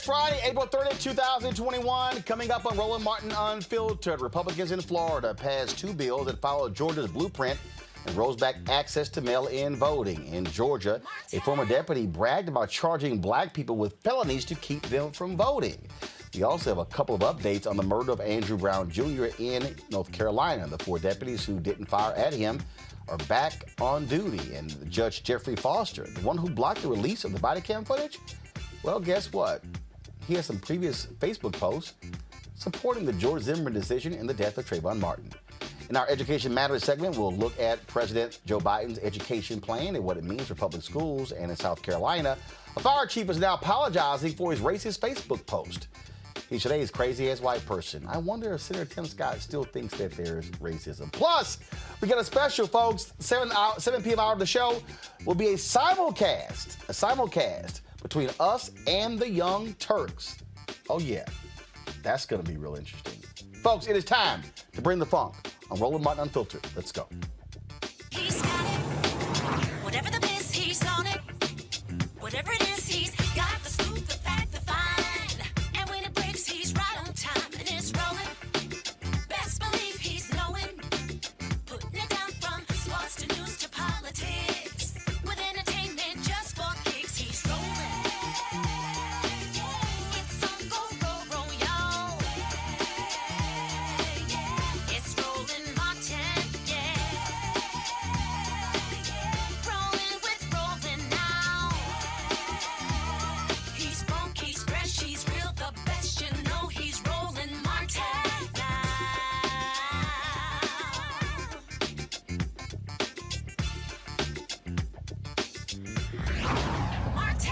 It's Friday, April 30th, 2021. Coming up on Roland Martin Unfiltered, Republicans in Florida passed two bills that follow Georgia's blueprint and rolls back access to mail-in voting. In Georgia, a former deputy bragged about charging black people with felonies to keep them from voting. We also have a couple of updates on the murder of Andrew Brown Jr. in North Carolina. The four deputies who didn't fire at him are back on duty. And Judge Jeffrey Foster, the one who blocked the release of the body cam footage, well, guess what? He has some previous Facebook posts supporting the George Zimmerman decision in the death of Trayvon Martin. In our Education Matters segment, we'll look at President Joe Biden's education plan and what it means for public schools. And in South Carolina, a fire chief is now apologizing for his racist Facebook post. He's today's crazy-ass white person. I wonder if Senator Tim Scott still thinks that there's racism. Plus, we got a special, folks. 7 p.m. hour of the show will be a simulcast between us and the Young Turks. Oh, yeah. That's going to be real interesting. Folks, it is time to bring the funk on Roland Martin Unfiltered. Let's go. He's got it. Whatever the biz, he's on it. Whatever it is, he's got the scoop, the fact, the find. And when it breaks, he's right on time and it's rolling. Best believe he's knowing. Putting it down from sports to news to politics. With entertainment just for kicks, he's rolling. It's on go, roll, y'all. It's Roland Martin, rolling with Roland now. He's funk, he's fresh, he's real, the best, you know he's Roland Martin now. Martin.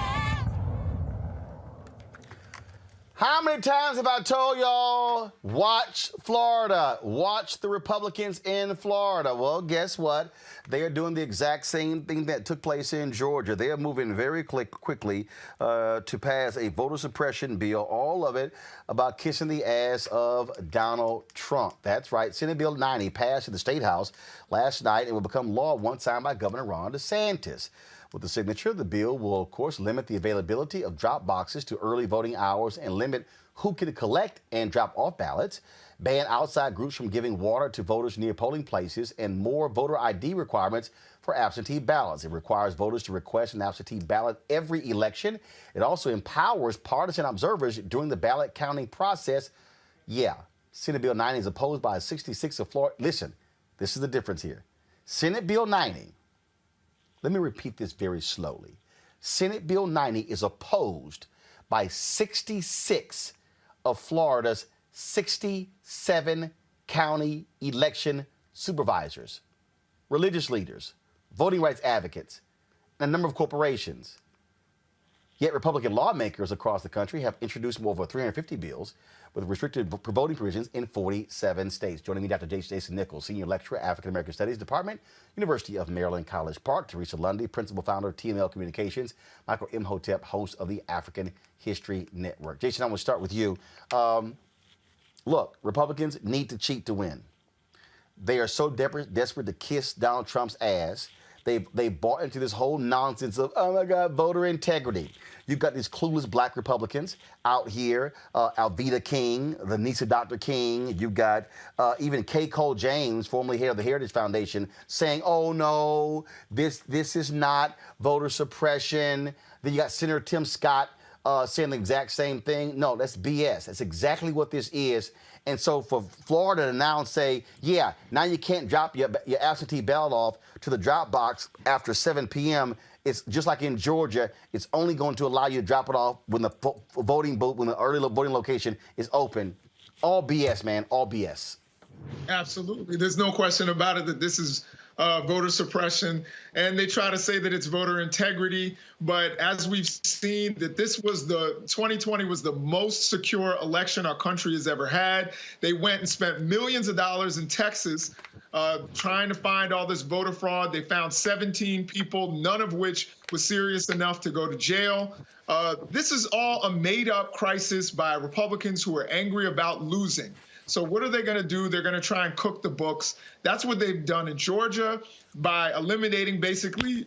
How many times have I told y'all, watch Florida, watch the Republicans in Florida? Well, guess what? They are doing the exact same thing that took place in Georgia. They are moving very quickly to pass a voter suppression bill, all of it about kissing the ass of Donald Trump. That's right. Senate Bill 90 passed in the State House last night and will become law once signed by Governor Ron DeSantis. With the signature, the bill will, of course, limit the availability of drop boxes to early voting hours and limit who can collect and drop off ballots, ban outside groups from giving water to voters near polling places, and more voter ID requirements for absentee ballots. It requires voters to request an absentee ballot every election. It also empowers partisan observers during the ballot counting process. Yeah, Senate Bill 90 is opposed by 66 of Florida. Listen, this is the difference here. Senate Bill 90. Let me repeat this very slowly. Senate Bill 90 is opposed by 66 of Florida's 67 county election supervisors, religious leaders, voting rights advocates, and a number of corporations. Yet Republican lawmakers across the country have introduced more than 350 bills with restricted voting provisions in 47 states. Joining me, Dr. Jason Nichols, Senior Lecturer, African American Studies Department, University of Maryland, College Park. Teresa Lundy, Principal Founder of TML Communications. Michael Imhotep, host of the African History Network. Jason, I'm going to start with you. Look, Republicans need to cheat to win. They are so desperate to kiss Donald Trump's ass. They bought into this whole nonsense of, oh my God, voter integrity. You've got these clueless black Republicans out here, Alveda King, the niece of Dr. King. You've got even K. Cole James, formerly head of the Heritage Foundation, saying, oh no, this is not voter suppression. Then you got Senator Tim Scott saying the exact same thing. No, that's BS. That's exactly what this is. And so for Florida to now say, yeah, now you can't drop your absentee ballot off to the drop box after 7 p.m., it's just like in Georgia, it's only going to allow you to drop it off when the voting booth, when the early voting location is open. All BS, man, all BS. Absolutely. There's no question about it that this is voter suppression, and they try to say that it's voter integrity. But as we've seen, that this was 2020 was the most secure election our country has ever had. They went and spent millions of dollars in Texas trying to find all this voter fraud. They found 17 people, none of which was serious enough to go to jail. This is all a made-up crisis by Republicans who are angry about losing. So what are they going to do? They're going to try and cook the books. That's what they've done in Georgia by eliminating basically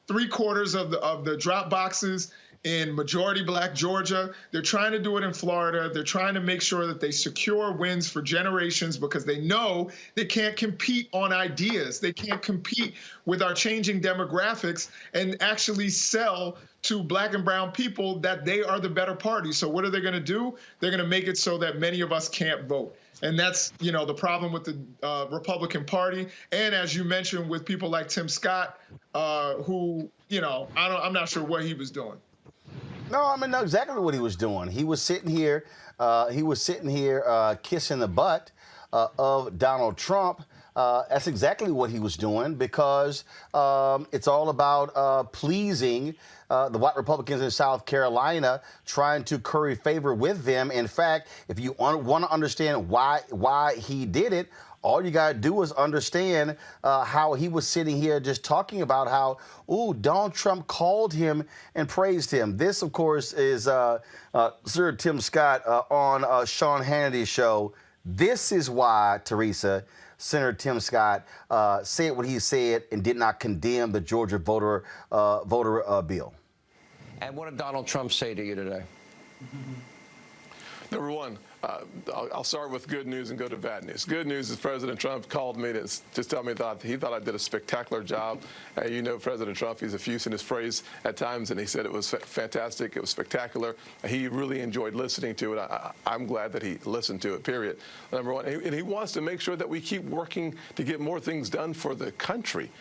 3/4 of the drop boxes in majority black Georgia. They're trying to do it in Florida. They're trying to make sure that they secure wins for generations because they know they can't compete on ideas. They can't compete with our changing demographics and actually sell to black and brown people that they are the better party. So what are they going to do? They're going to make it so that many of us can't vote. And that's, the problem with the Republican Party. And as you mentioned, with people like Tim Scott, who, I'm not sure what he was doing. No, I know exactly what he was doing. He was sitting here. Kissing the butt of Donald Trump. That's exactly what he was doing because it's all about pleasing the white Republicans in South Carolina, trying to curry favor with them. In fact, if you want to understand why he did it, all you got to do is understand how he was sitting here just talking about how, Donald Trump called him and praised him. This, of course, is Sir Tim Scott on Sean Hannity's show. This is why, Teresa, Senator Tim Scott said what he said and did not condemn the Georgia voter bill. And what did Donald Trump say to you today? Number one, I'll start with good news and go to bad news. Good news is President Trump called me to just tell me he thought I did a spectacular job. President Trump, he's effusive in his praise at times, and he said it was fantastic, it was spectacular. He really enjoyed listening to it. I'm glad that he listened to it, period. Number one, and he wants to make sure that we keep working to get more things done for the country.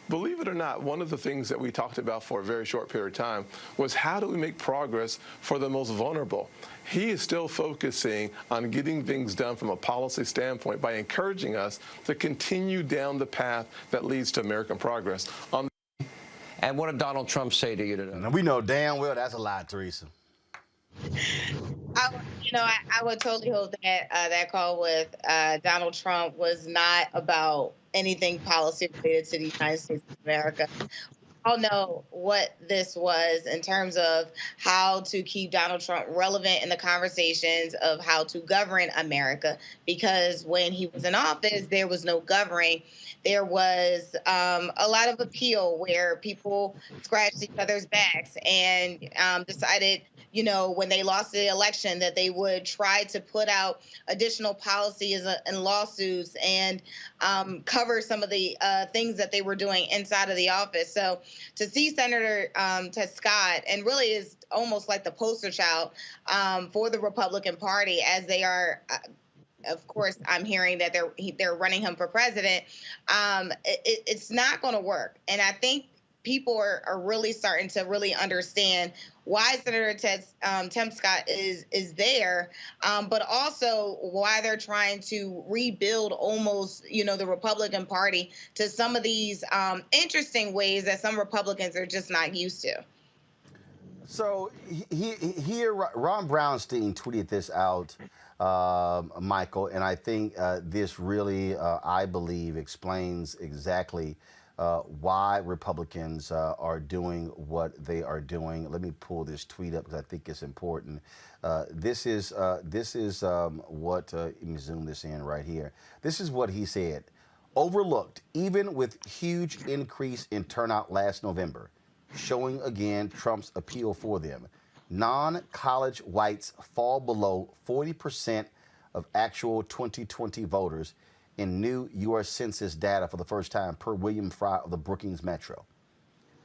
Believe it or not, one of the things that we talked about for a very short period of time was how do we make progress for the most vulnerable? He is still focusing on getting things done from a policy standpoint by encouraging us to continue down the path that leads to American progress. And what did Donald Trump say to you today? And we know damn well that's a lie, Teresa. I would totally hope that that call with Donald Trump was not about anything policy related to the United States of America. All know what this was in terms of how to keep Donald Trump relevant in the conversations of how to govern America. Because when he was in office, there was no governing. There was a lot of appeal where people scratched each other's backs and decided, when they lost the election, that they would try to put out additional policies and lawsuits and cover some of the things that they were doing inside of the office. So to see Senator Ted Scott, and really is almost like the poster child for the Republican Party, as they are. Of course, I'm hearing that they're running him for president. It's not going to work, and I think people are really starting to really understand why Senator Tim Scott is there, but also why they're trying to rebuild almost, the Republican Party to some of these interesting ways that some Republicans are just not used to. So here, Ron Brownstein tweeted this out, Michael, and I think this really, I believe, explains exactly why Republicans are doing what they are doing. Let me pull this tweet up because I think it's important. This is what, let me zoom this in right here. This is what he said. Overlooked, even with huge increase in turnout last November, showing again Trump's appeal for them. Non-college whites fall below 40% of actual 2020 voters in new U.S. Census data for the first time, per William Fry of the Brookings Metro.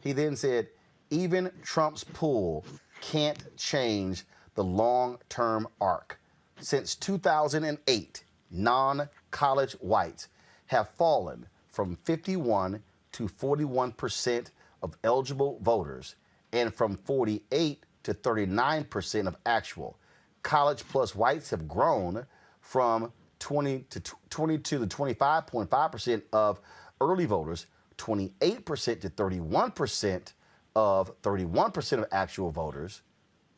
He then said, even Trump's pull can't change the long-term arc. Since 2008, non-college whites have fallen from 51 to 41% of eligible voters and from 48 to 39% of actual. College plus whites have grown from 22 to 25.5% of early voters, 28% to 31% of actual voters.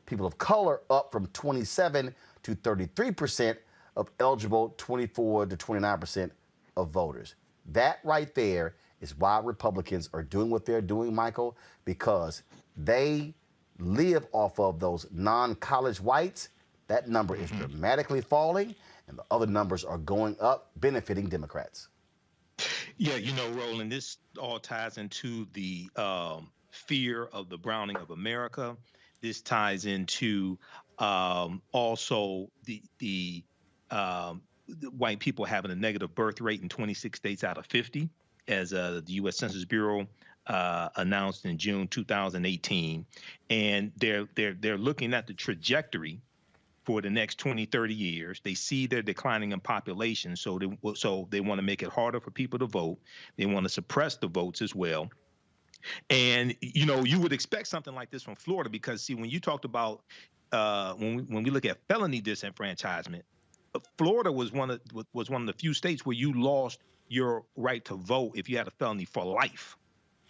People of color up from 27 to 33% of eligible 24 to 29% of voters. That right there is why Republicans are doing what they're doing, Michael, because they live off of those non-college whites. That number is dramatically falling, and the other numbers are going up, benefiting Democrats. Yeah, Roland, this all ties into the fear of the browning of America. This ties into also the white people having a negative birth rate in 26 states out of 50, as the U.S. Census Bureau announced in June 2018, and they're looking at the trajectory for the next 20, 30 years. They see they're declining in population, so they want to make it harder for people to vote. They want to suppress the votes as well. And you would expect something like this from Florida, because see, when you talked about when we look at felony disenfranchisement, Florida was one of the few states where you lost your right to vote if you had a felony for life.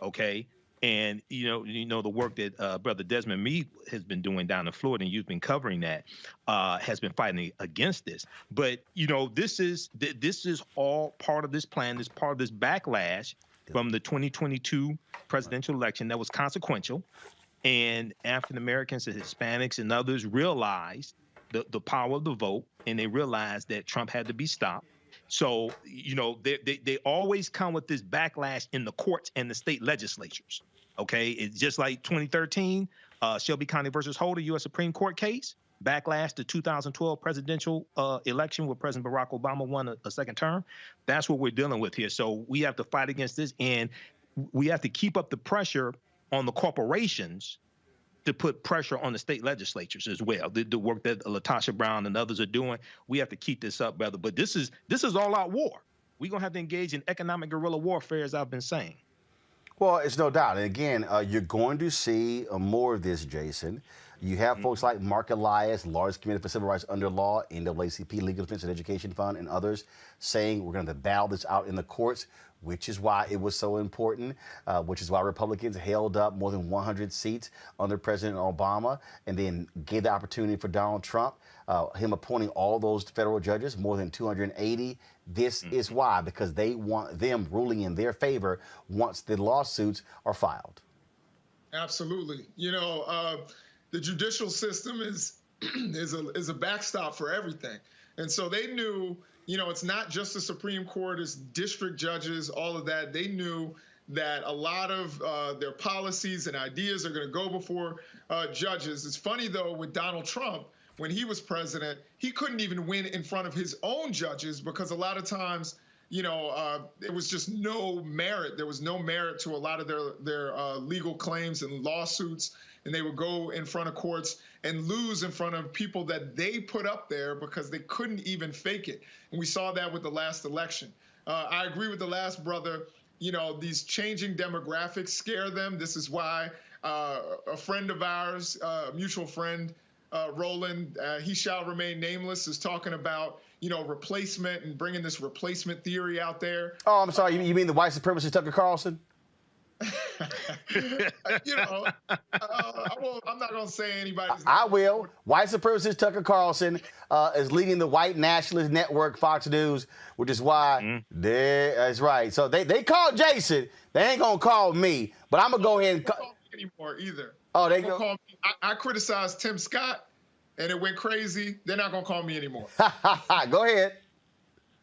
Okay. And the work that Brother Desmond Meade has been doing down in Florida, and you've been covering that, has been fighting against this. But this is all part of this plan. This part of this backlash from the 2022 presidential election that was consequential, and African Americans and Hispanics and others realized the power of the vote, and they realized that Trump had to be stopped. So, they always come with this backlash in the courts and the state legislatures. Okay, it's just like 2013, Shelby County versus Holder, U.S. Supreme Court case, backlash to 2012 presidential election where President Barack Obama won a second term. That's what we're dealing with here. So we have to fight against this, and we have to keep up the pressure on the corporations to put pressure on the state legislatures as well. The work that LaTosha Brown and others are doing, we have to keep this up, brother. But this is all out war. We're going to have to engage in economic guerrilla warfare, as I've been saying. Well, it's no doubt. And again, you're going to see more of this, Jason. You have folks like Mark Elias, largest committee for civil rights under law, NAACP, Legal Defense and Education Fund, and others saying we're going to battle this out in the courts, which is why it was so important, which is why Republicans held up more than 100 seats under President Obama, and then gave the opportunity for Donald Trump, him appointing all those federal judges, more than 280. This is why, because they want them ruling in their favor once the lawsuits are filed. Absolutely. The judicial system is a backstop for everything. And so they knew, it's not just the Supreme Court, it's district judges, all of that. They knew that a lot of their policies and ideas are going to go before judges. It's funny, though, with Donald Trump, when he was president, he couldn't even win in front of his own judges because a lot of times, it was just no merit. There was no merit to a lot of their legal claims and lawsuits. And they would go in front of courts and lose in front of people that they put up there because they couldn't even fake it. And we saw that with the last election. I agree with the last brother. These changing demographics scare them. This is why a friend of ours, a mutual friend, Roland, he shall remain nameless, is talking about, replacement and bringing this replacement theory out there. Oh, I'm sorry. You mean the white supremacist Tucker Carlson? I'm not going to say anybody's name. I will. White supremacist Tucker Carlson is leading the white nationalist network, Fox News, which is why that's right. So they called Jason. They ain't going to call me, but I'm going to go ahead and call me anymore either. Oh, they go. Call me. I criticized Tim Scott, and it went crazy. They're not going to call me anymore. Go ahead.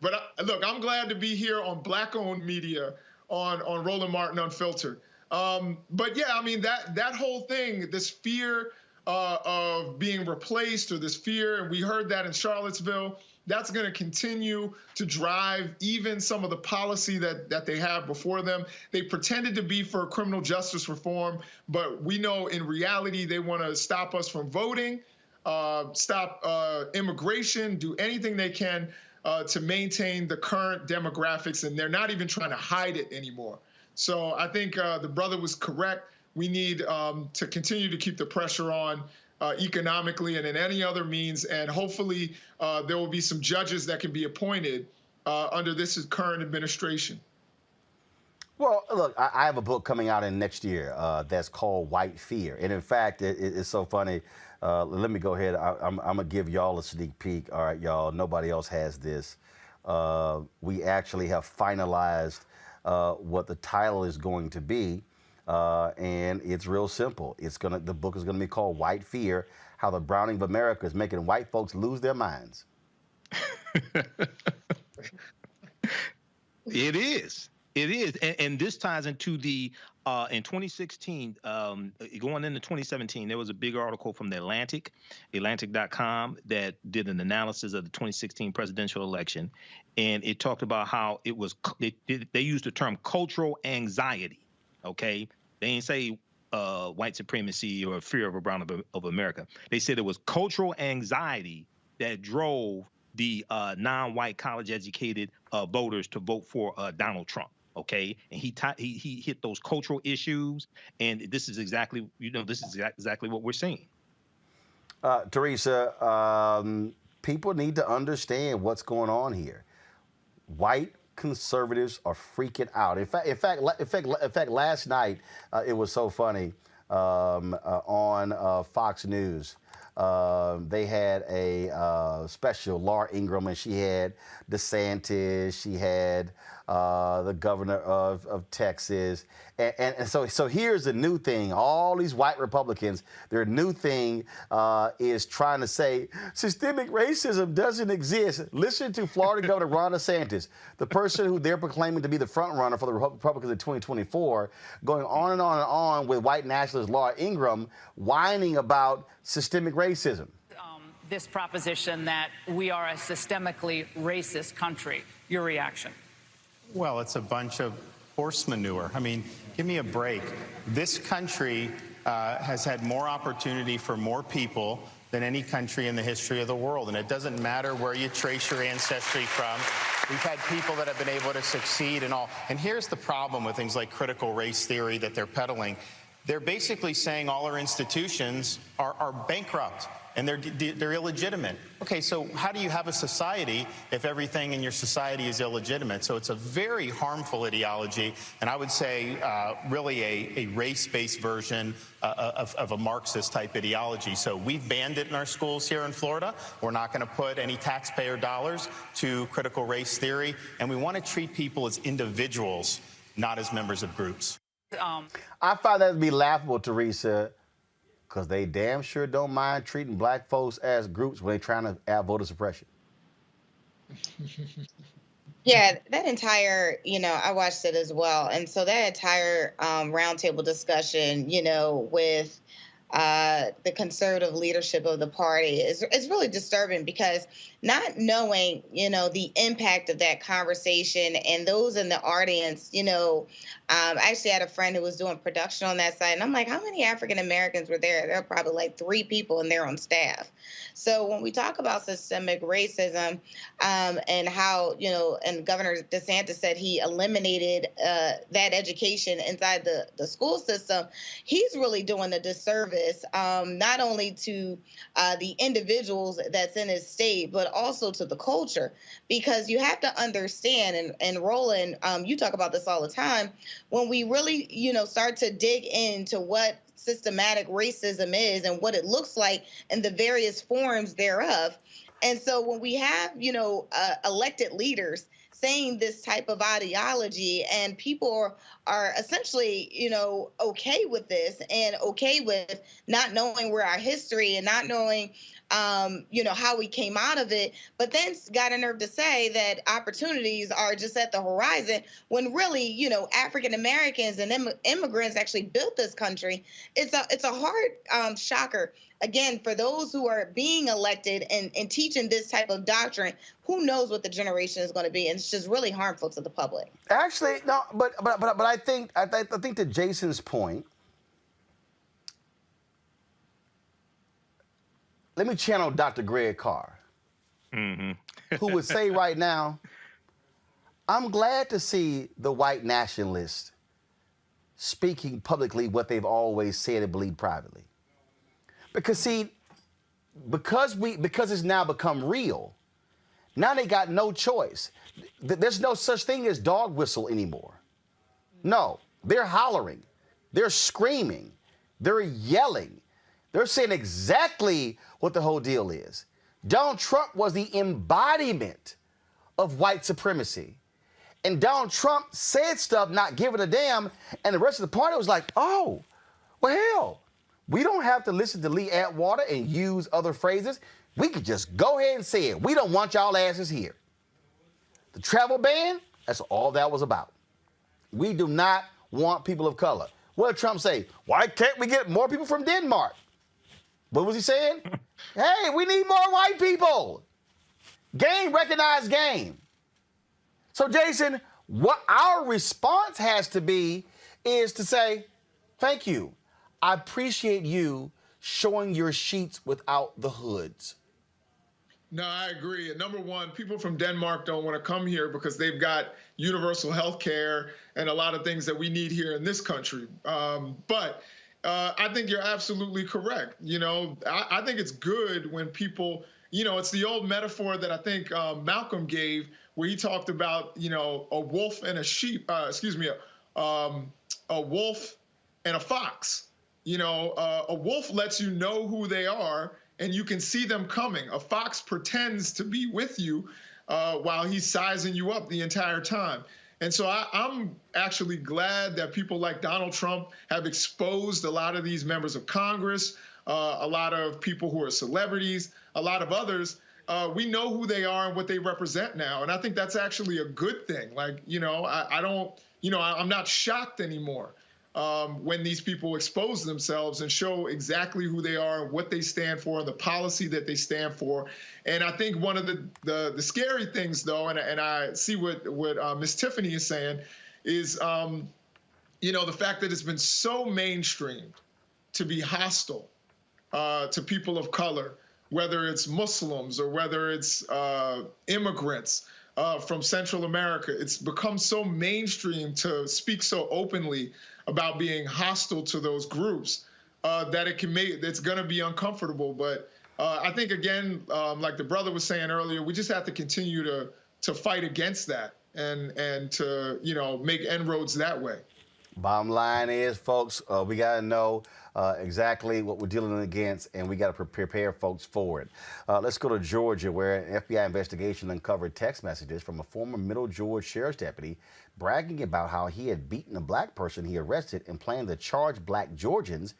But look, I'm glad to be here on Black-owned media, on Roland Martin Unfiltered. But yeah, I mean, that whole thing, this fear of being replaced, or this fear, and we heard that in Charlottesville, that's going to continue to drive even some of the policy that they have before them. They pretended to be for criminal justice reform, but we know in reality they want to stop us from voting, stop immigration, do anything they can to maintain the current demographics, and they're not even trying to hide it anymore. So I think the brother was correct. We need to continue to keep the pressure on economically and in any other means, and hopefully there will be some judges that can be appointed under this current administration. Well, look, I have a book coming out in next year that's called White Fear. And in fact, it's so funny. Let me go ahead. I'm going to give y'all a sneak peek. All right, y'all. Nobody else has this. We actually have finalized what the title is going to be. And it's real simple. The book is going to be called White Fear: How the Browning of America is Making White Folks Lose Their Minds. It is. It is, and this ties into the in 2016, going into 2017, there was a big article from the Atlantic.com that did an analysis of the 2016 presidential election, and it talked about how it was they used the term cultural anxiety. Okay, they didn't say white supremacy or fear of a brown of America. They said it was cultural anxiety that drove the non-white college-educated voters to vote for Donald Trump. Okay, and he hit those cultural issues, and this is exactly exactly what we're seeing. Teresa, people need to understand what's going on here. White conservatives are freaking out. In fact, last night it was so funny on Fox News. They had a special, Laura Ingraham, and she had DeSantis, she had the governor of Texas. And so here's the new thing. All these white Republicans, their new thing is trying to say systemic racism doesn't exist. Listen to Florida Governor Ron DeSantis, the person who they're proclaiming to be the front runner for the Republicans in 2024, going on and on and on with white nationalist Laura Ingraham, whining about systemic racism. This proposition that we are a systemically racist country. Your reaction? Well, it's a bunch of horse manure. I mean, give me a break. This country has had more opportunity for more people than any country in the history of the world. And it doesn't matter where you trace your ancestry from. We've had people that have been able to succeed and all. And here's the problem with things like critical race theory that they're peddling. They're basically saying all our institutions are bankrupt and they're illegitimate. Okay, so how do you have a society if everything in your society is illegitimate? So it's a very harmful ideology, and I would say really a race-based version of a Marxist-type ideology. So we've banned it in our schools here in Florida. We're not going to put any taxpayer dollars to critical race theory, and we want to treat people as individuals, not as members of groups. I find that to be laughable, Teresa, because they damn sure don't mind treating black folks as groups when they're trying to add voter suppression. Yeah, that entire, I watched it as well. And so that entire roundtable discussion, with the conservative leadership of the party is really disturbing, because not knowing, the impact of that conversation and those in the audience, I actually had a friend who was doing production on that site, and I'm like, how many African Americans were there? There were probably like 3 people and they're on staff. So when we talk about systemic racism and how, and Governor DeSantis said he eliminated that education inside the school system, he's really doing a disservice, not only to the individuals that's in his state, but also to the culture. Because you have to understand, and Roland, you talk about this all the time, when we really, start to dig into what systematic racism is and what it looks like and the various forms thereof. And so when we have, elected leaders saying this type of ideology, and people are essentially, okay with this and okay with not knowing where our history and not knowing, how we came out of it, but then got a nerve to say that opportunities are just at the horizon, when really, African Americans and immigrants actually built this country. It's a hard shocker. Again, for those who are being elected and teaching this type of doctrine, who knows what the generation is going to be, and it's just really harmful to the public. Actually, no, but I think to Jason's point, let me channel Dr. Greg Carr, who would say right now, I'm glad to see the white nationalists speaking publicly what they've always said and believed privately. Because see, because it's now become real, now they got no choice. There's no such thing as dog whistle anymore. No, they're hollering, they're screaming, they're yelling. They're saying exactly what the whole deal is. Donald Trump was the embodiment of white supremacy. And Donald Trump said stuff not giving a damn, and the rest of the party was like, oh, well, hell, we don't have to listen to Lee Atwater and use other phrases. We could just go ahead and say it. We don't want y'all asses here. The travel ban, that's all that was about. We do not want people of color. What did Trump say? Why can't we get more people from Denmark? What was he saying? Hey, we need more white people. Game, recognized game. So, Jason, what our response has to be is to say, thank you. I appreciate you showing your sheets without the hoods. No, I agree. And number one, people from Denmark don't want to come here because they've got universal health care and a lot of things that we need here in this country. But I think you're absolutely correct. You know, I think it's good when people, you know, it's the old metaphor that I think Malcolm gave where he talked about, you know, a wolf and a sheep, a wolf and a fox. You know, a wolf lets you know who they are and you can see them coming. A fox pretends to be with you while he's sizing you up the entire time. And so I'm actually glad that people like Donald Trump have exposed a lot of these members of Congress, a lot of people who are celebrities, a lot of others. We know who they are and what they represent now. And I think that's actually a good thing. Like, you know, I'm not shocked anymore. When these people expose themselves and show exactly who they are and what they stand for and the policy that they stand for. And I think one of the scary things, though, and I see what Miss Tiffany is saying, is, you know, the fact that it's been so mainstreamed to be hostile to people of color, whether it's Muslims or whether it's immigrants from Central America. It's become so mainstream to speak so openly about being hostile to those groups that it's going to be uncomfortable. But I think, again, like the brother was saying earlier, we just have to continue to fight against that and to, you know, make inroads that way. Bottom line is, folks, we got to know exactly what we're dealing against, and we got to prepare folks for it. Let's go to Georgia, where an FBI investigation uncovered text messages from a former Middle Georgia sheriff's deputy bragging about how he had beaten a black person he arrested and planned to charge black Georgians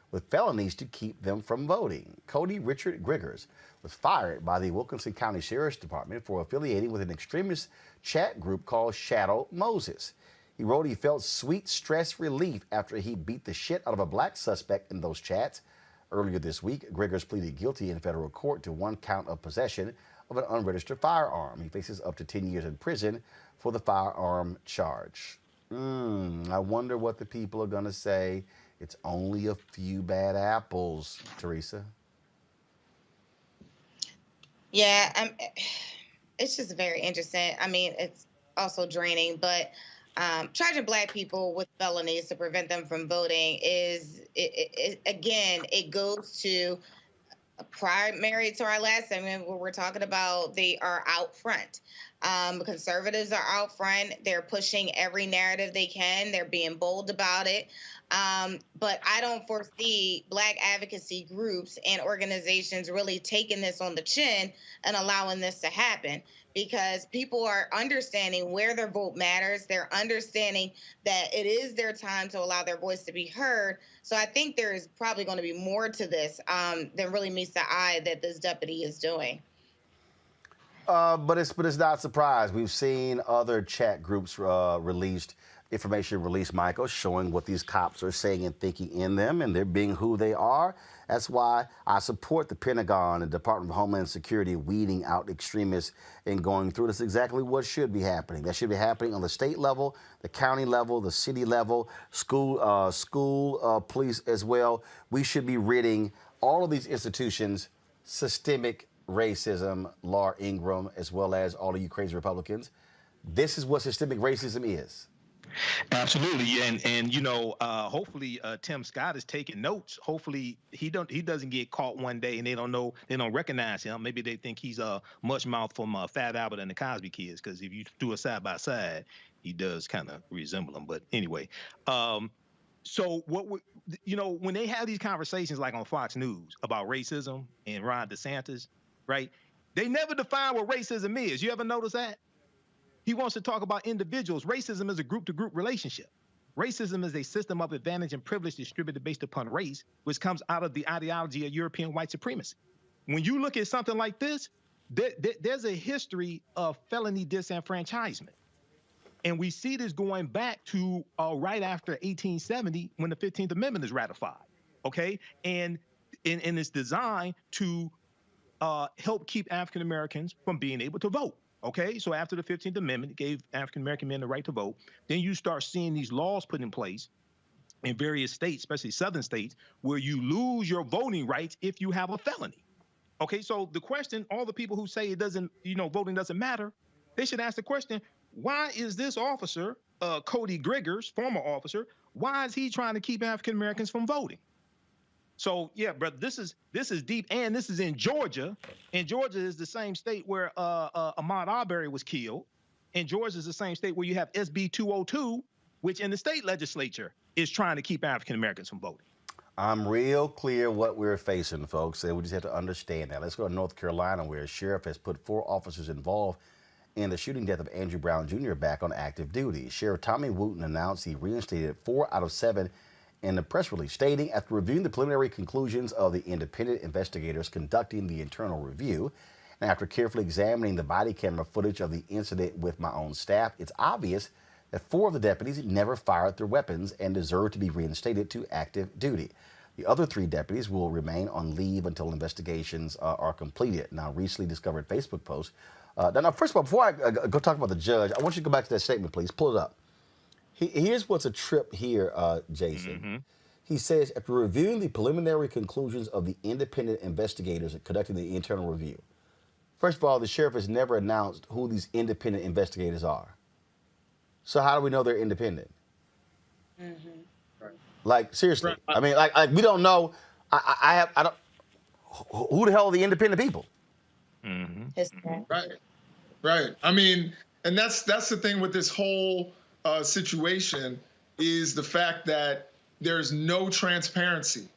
with felonies to keep them from voting. Cody Richard Griggers was fired by the Wilkinson County Sheriff's Department for affiliating with an extremist chat group called Shadow Moses. He wrote he felt sweet stress relief after he beat the shit out of a black suspect in those chats. Earlier this week, Griggers pleaded guilty in federal court to one count of possession of an unregistered firearm. He faces up to 10 years in prison for the firearm charge. I wonder what the people are going to say. It's only a few bad apples, Teresa. Yeah, it's just very interesting. I mean, it's also draining, but charging black people with felonies to prevent them from voting is, again, it goes to primary to our last segment where we're talking about they are out front. Conservatives are out front. They're pushing every narrative they can. They're being bold about it. But I don't foresee black advocacy groups and organizations really taking this on the chin and allowing this to happen, because people are understanding where their vote matters. They're understanding that it is their time to allow their voice to be heard. So I think there is probably going to be more to this than really meets the eye that this deputy is doing. But it's not a surprise. We've seen other chat groups information released, Michael, showing what these cops are saying and thinking in them, and they're being who they are. That's why I support the Pentagon and Department of Homeland Security weeding out extremists and going through. That's exactly what should be happening. That should be happening on the state level, the county level, the city level, school police as well. We should be ridding all of these institutions systemic racism, Laura Ingraham, as well as all of you crazy Republicans. This is what systemic racism is. Absolutely, and you know, hopefully Tim Scott is taking notes. Hopefully he doesn't get caught one day and they don't recognize him. Maybe they think he's a mush mouth from Fat Albert and the Cosby Kids, because if you do a side by side, he does kind of resemble them. But anyway, so when they have these conversations like on Fox News about racism and Ron DeSantis, right? They never define what racism is. You ever notice that? He wants to talk about individuals. Racism is a group-to-group relationship. Racism is a system of advantage and privilege distributed based upon race, which comes out of the ideology of European white supremacy. When you look at something like this, there's a history of felony disenfranchisement. And we see this going back to right after 1870 when the 15th Amendment is ratified. Okay. And it's designed to help keep African Americans from being able to vote. Okay. So after the 15th Amendment gave African American men the right to vote, then you start seeing these laws put in place in various states, especially southern states, where you lose your voting rights if you have a felony. Okay, so the question, all the people who say it doesn't, voting doesn't matter, they should ask the question, why is this officer, Cody Griggers, former officer, why is he trying to keep African Americans from voting? So yeah, brother, this is deep, and this is in Georgia. And Georgia is the same state where Ahmaud Arbery was killed. And Georgia is the same state where you have SB 202, which in the state legislature is trying to keep African Americans from voting. I'm real clear what we're facing, folks, and we just have to understand that. Let's go to North Carolina, where a sheriff has put 4 officers involved in the shooting death of Andrew Brown Jr. back on active duty. Sheriff Tommy Wooten announced he reinstated 4 out of 7 in the press release, stating, after reviewing the preliminary conclusions of the independent investigators conducting the internal review, and after carefully examining the body camera footage of the incident with my own staff, it's obvious that 4 of the deputies never fired their weapons and deserve to be reinstated to active duty. The other 3 deputies will remain on leave until investigations are completed. Now, recently discovered Facebook post. Now, first of all, before I go talk about the judge, I want you to go back to that statement, please. Pull it up. Here's what's a trip here, Jason. Mm-hmm. He says, after reviewing the preliminary conclusions of the independent investigators conducting the internal review. First of all, the sheriff has never announced who these independent investigators are. So how do we know they're independent? Mm-hmm. Right. Like, seriously. Right. I mean, like we don't know. I don't. Who the hell are the independent people? Mm-hmm. Right. I mean, and that's the thing with this whole situation is the fact that there's no transparency.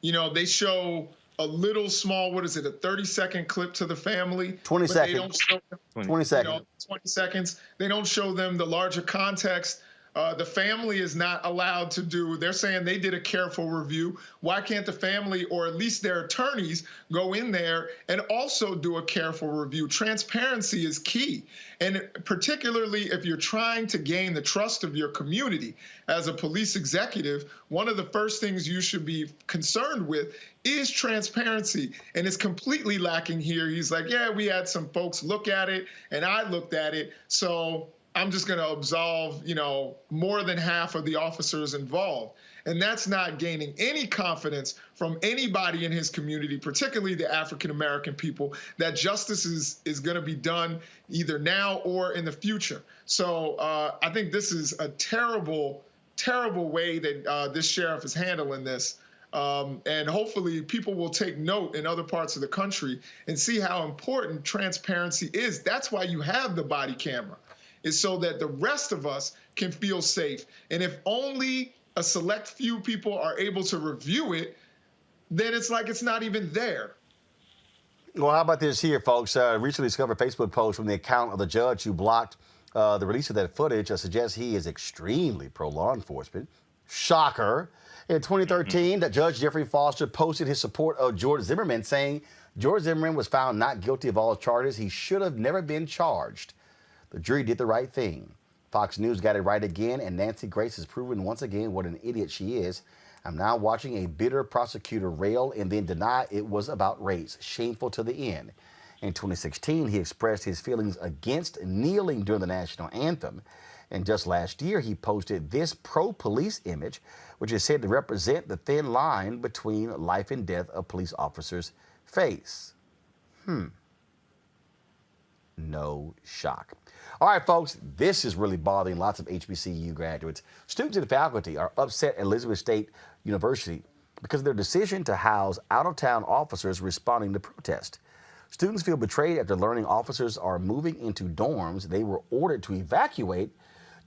They show a little small, what is it, a 30-second clip to the family. 20 but seconds. They don't show them, 20 seconds. 20 seconds. They don't show them the larger context. The family is not allowed to do, they're saying they did a careful review. Why can't the family, or at least their attorneys, go in there and also do a careful review? Transparency is key. And particularly if you're trying to gain the trust of your community as a police executive, one of the first things you should be concerned with is transparency. And it's completely lacking here. He's like, yeah, we had some folks look at it and I looked at it. So I'm just going to absolve, more than half of the officers involved. And that's not gaining any confidence from anybody in his community, particularly the African-American people, that justice is going to be done either now or in the future. So I think this is a terrible, terrible way that this sheriff is handling this. And hopefully people will take note in other parts of the country and see how important transparency is. That's why you have the body camera, is so that the rest of us can feel safe. And if only a select few people are able to review it, then it's like it's not even there. Well, how about this here, folks? Recently discovered Facebook post from the account of the judge who blocked the release of that footage suggests he is extremely pro-law enforcement. Shocker. In 2013, that Judge Jeffrey Foster posted his support of George Zimmerman, saying George Zimmerman was found not guilty of all charges. He should have never been charged. The jury did the right thing. Fox News got it right again, and Nancy Grace has proven once again what an idiot she is. I'm now watching a bitter prosecutor rail and then deny it was about race. Shameful to the end. In 2016, he expressed his feelings against kneeling during the national anthem. And just last year, he posted this pro-police image, which is said to represent the thin line between life and death of police officers' face. No shock. All right, folks, this is really bothering lots of HBCU graduates. Students and faculty are upset at Elizabeth State University because of their decision to house out-of-town officers responding to protest. Students feel betrayed after learning officers are moving into dorms they were ordered to evacuate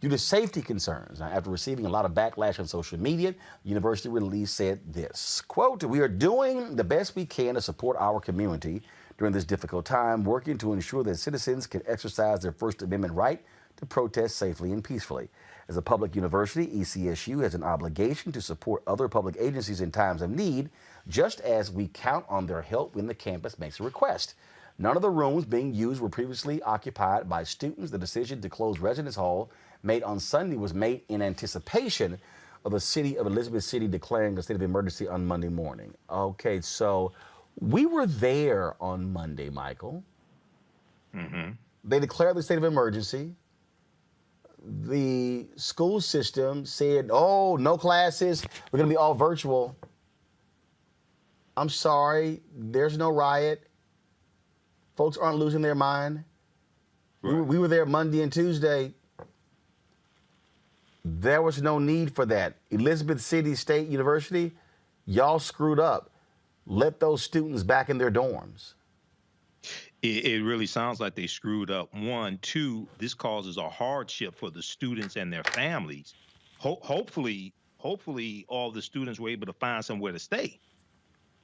due to safety concerns. Now, after receiving a lot of backlash on social media, the university release said this, quote, "We are doing the best we can to support our community during this difficult time, working to ensure that citizens can exercise their First Amendment right to protest safely and peacefully. As a public university, ECSU has an obligation to support other public agencies in times of need, just as we count on their help when the campus makes a request. None of the rooms being used were previously occupied by students. The decision to close Residence Hall made on Sunday was made in anticipation of the city of Elizabeth City declaring a state of emergency on Monday morning. Okay, so we were there on Monday, Michael. They declared the state of emergency. The school system said, oh, no classes, we're going to be all virtual. I'm sorry, there's no riot. Folks aren't losing their mind. Right. We were there Monday and Tuesday. There was no need for that. Elizabeth City State University, y'all screwed up. Let those students back in their dorms. It really sounds like they screwed up. One, two, this causes a hardship for the students and their families. Hopefully, all the students were able to find somewhere to stay.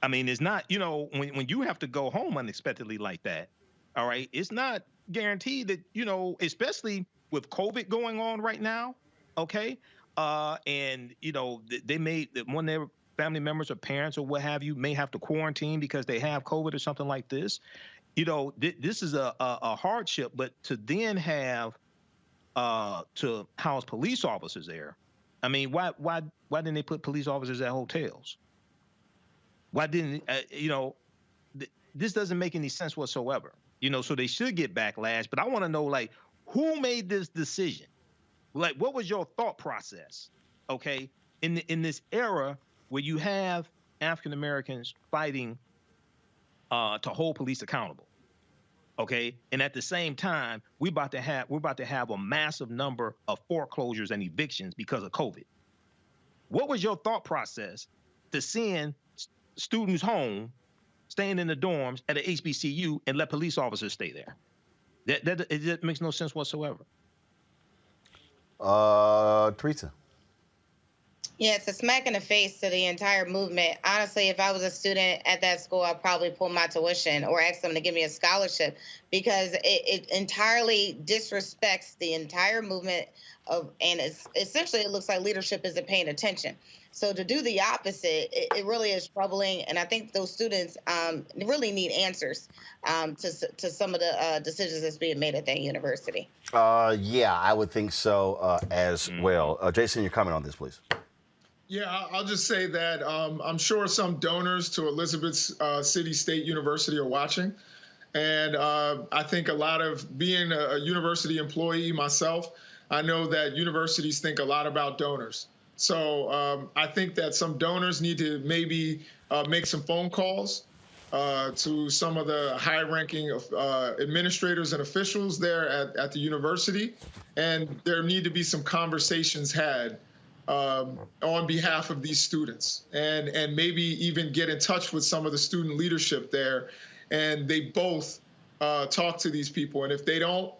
I mean, it's not, when you have to go home unexpectedly like that, all right, it's not guaranteed that, especially with COVID going on right now, okay? And, they may, one of their family members or parents or what have you may have to quarantine because they have COVID or something like this. This is a hardship, but to then have to house police officers there, I mean, why didn't they put police officers at hotels? Why didn't this doesn't make any sense whatsoever? So they should get backlash. But I want to know, like, who made this decision? Like, what was your thought process? Okay, in this era where you have African Americans fighting to hold police accountable, okay, and at the same time we're about to have a massive number of foreclosures and evictions because of COVID. What was your thought process to send students home, staying in the dorms at an HBCU, and let police officers stay there? That makes no sense whatsoever. Teresa. Yeah, it's a smack in the face to the entire movement. Honestly, if I was a student at that school, I'd probably pull my tuition or ask them to give me a scholarship, because it entirely disrespects the entire movement and it's essentially, it looks like leadership isn't paying attention. So to do the opposite, it really is troubling. And I think those students really need answers to some of the decisions that's being made at that university. Yeah, I would think so as well. Jason, your comment on this, please. Yeah, I'll just say that I'm sure some donors to Elizabeth City State University are watching. And I think a lot of being a university employee myself, I know that universities think a lot about donors. So I think that some donors need to maybe make some phone calls to some of the high-ranking administrators and officials there at the university. And there need to be some conversations had on behalf of these students, and maybe even get in touch with some of the student leadership there, and they both talk to these people. And if they don't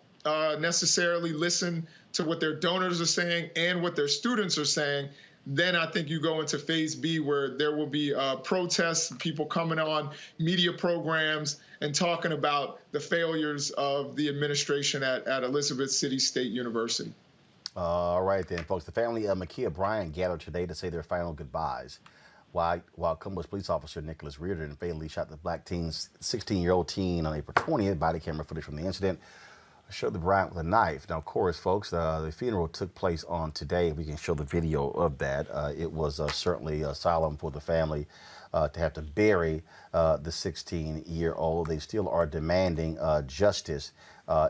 necessarily listen to what their donors are saying and what their students are saying, then I think you go into phase B, where there will be protests, people coming on media programs and talking about the failures of the administration at Elizabeth City State University. All right then, folks. The family of Ma'Khia Bryant gathered today to say their final goodbyes. While Columbus police officer Nicholas Reardon fatally shot the black 16-year-old teen on April 20th, body camera footage from the incident showed the Bryant with a knife. Now, of course, folks, the funeral took place on today. We can show the video of that. It was certainly solemn for the family to have to bury the 16-year-old. They still are demanding justice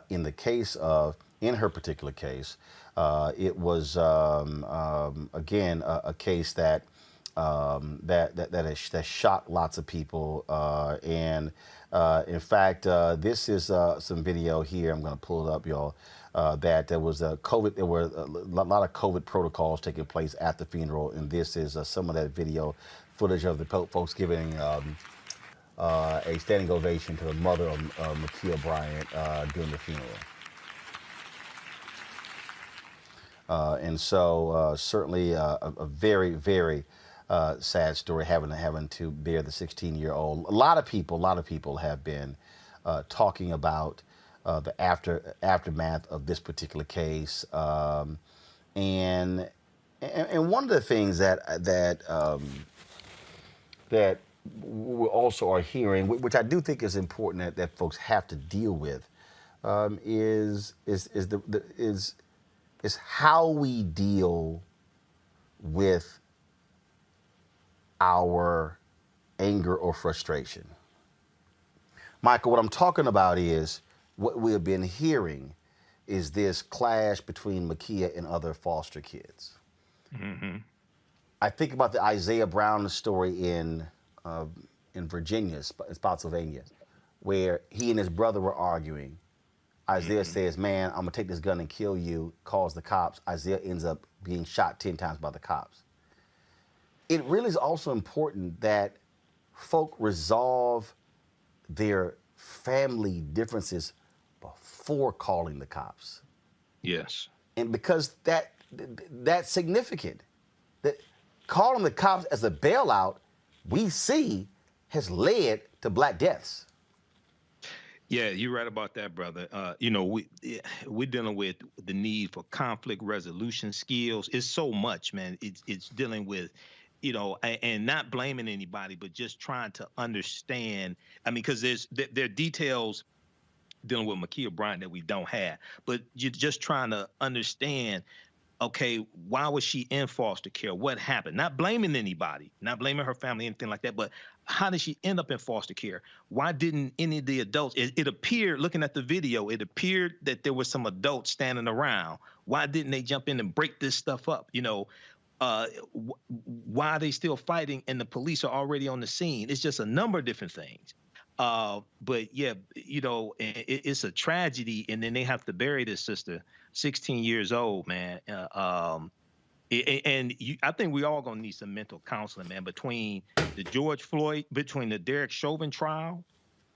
in the case of, in her particular case. It was again a case that that shot lots of people, and in fact, this is some video here. I'm going to pull it up, y'all. That there was COVID. There were a lot of COVID protocols taking place at the funeral, and this is some of that video footage of the folks giving a standing ovation to the mother of Ma'Khia Bryant during the funeral. And so certainly a very, very sad story, having to bear the 16-year-old. A lot of people have been talking about the aftermath of this particular case, and one of the things that we also are hearing, which I do think is important that folks have to deal with, is how we deal with our anger or frustration. Michael, what I'm talking about is what we have been hearing is this clash between Makia and other foster kids. Mm-hmm. I think about the Isaiah Brown story in Virginia, Spotsylvania, where he and his brother were arguing. Isaiah says, "Man, I'm gonna take this gun and kill you." Calls the cops. Isaiah ends up being shot 10 times by the cops. It really is also important that folk resolve their family differences before calling the cops. Yes. And because that's significant. That calling the cops as a bailout, we see, has led to Black deaths. Yeah, you're right about that, brother. We're dealing with the need for conflict resolution skills. It's so much, man. It's dealing with, and not blaming anybody, but just trying to understand. I mean, because there are details dealing with Makia Bryant that we don't have, but you're just trying to understand. Okay, why was she in foster care? What happened? Not blaming anybody, not blaming her family, anything like that, but how did she end up in foster care? Why didn't any of the adults, it appeared, looking at the video, it appeared that there was some adults standing around. Why didn't they jump in and break this stuff up? Why are they still fighting and the police are already on the scene? It's just a number of different things. But yeah, it's a tragedy, and then they have to bury this sister, 16 years old, man. I think we all gonna need some mental counseling, man, between the Derek Chauvin trial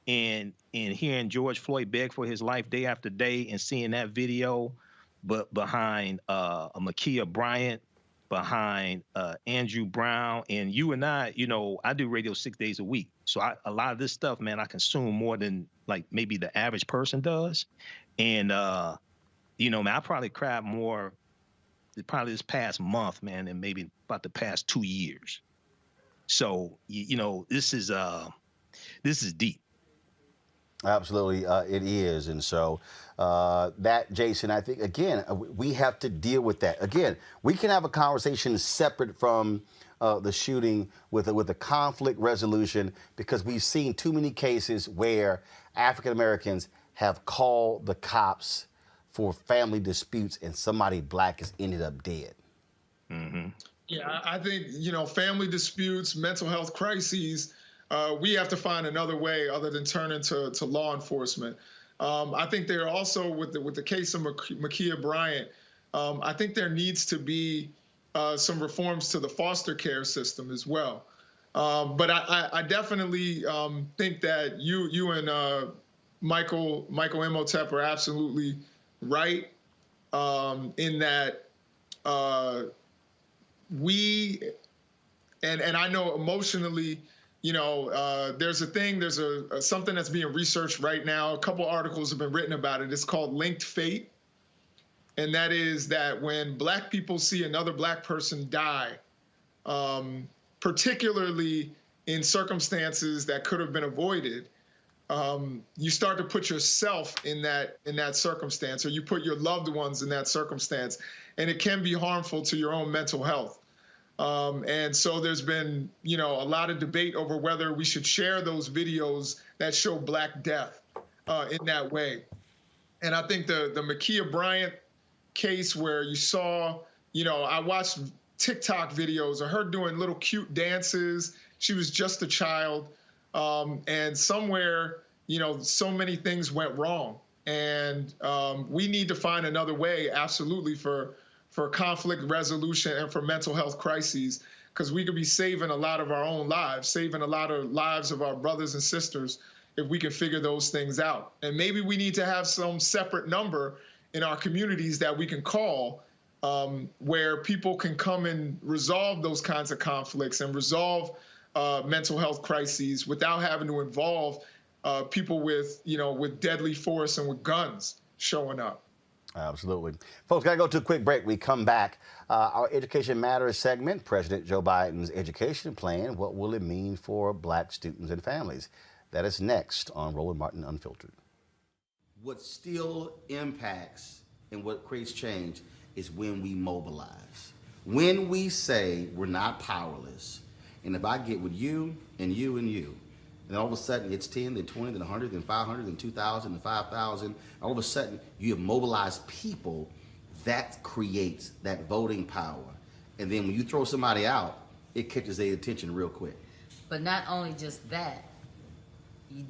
and hearing George Floyd beg for his life day after day and seeing that video, but behind Makia Bryant, behind Andrew Brown, and you and I do radio 6 days a week. So a lot of this stuff, man, I consume more than like maybe the average person does. And, man, I probably cried more probably this past month, man, than maybe about the past 2 years. So, this is deep. Absolutely, it is. And so that, Jason, I think, again, we have to deal with that. Again, we can have a conversation separate from the shooting with a conflict resolution, because we've seen too many cases where African Americans have called the cops for family disputes and somebody Black has ended up dead. Mm-hmm. Yeah, I think, family disputes, mental health crises, we have to find another way other than turning to law enforcement. I think there also, with the case of Makia Bryant, I think there needs to be some reforms to the foster care system as well. But I definitely think that you and Michael Imhotep are absolutely right in that we, and I know emotionally, there's something that's being researched right now. A couple articles have been written about it. It's called linked fate. And that is that when Black people see another Black person die, particularly in circumstances that could have been avoided, you start to put yourself in that circumstance, or you put your loved ones in that circumstance, and it can be harmful to your own mental health. And so there's been, a lot of debate over whether we should share those videos that show Black death in that way. And I think the Makia Bryant case, where you saw, I watched TikTok videos of her doing little cute dances. She was just a child. And somewhere, so many things went wrong. And we need to find another way, absolutely, for conflict resolution and for mental health crises, because we could be saving a lot of our own lives, saving a lot of lives of our brothers and sisters if we can figure those things out. And maybe we need to have some separate number in our communities that we can call, where people can come and resolve those kinds of conflicts and resolve mental health crises without having to involve people with deadly force and with guns showing up. Absolutely. Folks, got to go to a quick break. We come back. Our Education Matters segment, President Joe Biden's education plan. What will it mean for black students and families? That is next on Roland Martin Unfiltered. What still impacts and what creates change is when we mobilize. When we say we're not powerless, and if I get with you and you and you, and all of a sudden it's 10, then 20, then 100, then 500, then 2,000, then 5,000. All of a sudden you have mobilized people. That creates that voting power. And then when you throw somebody out, it catches their attention real quick. But not only just that,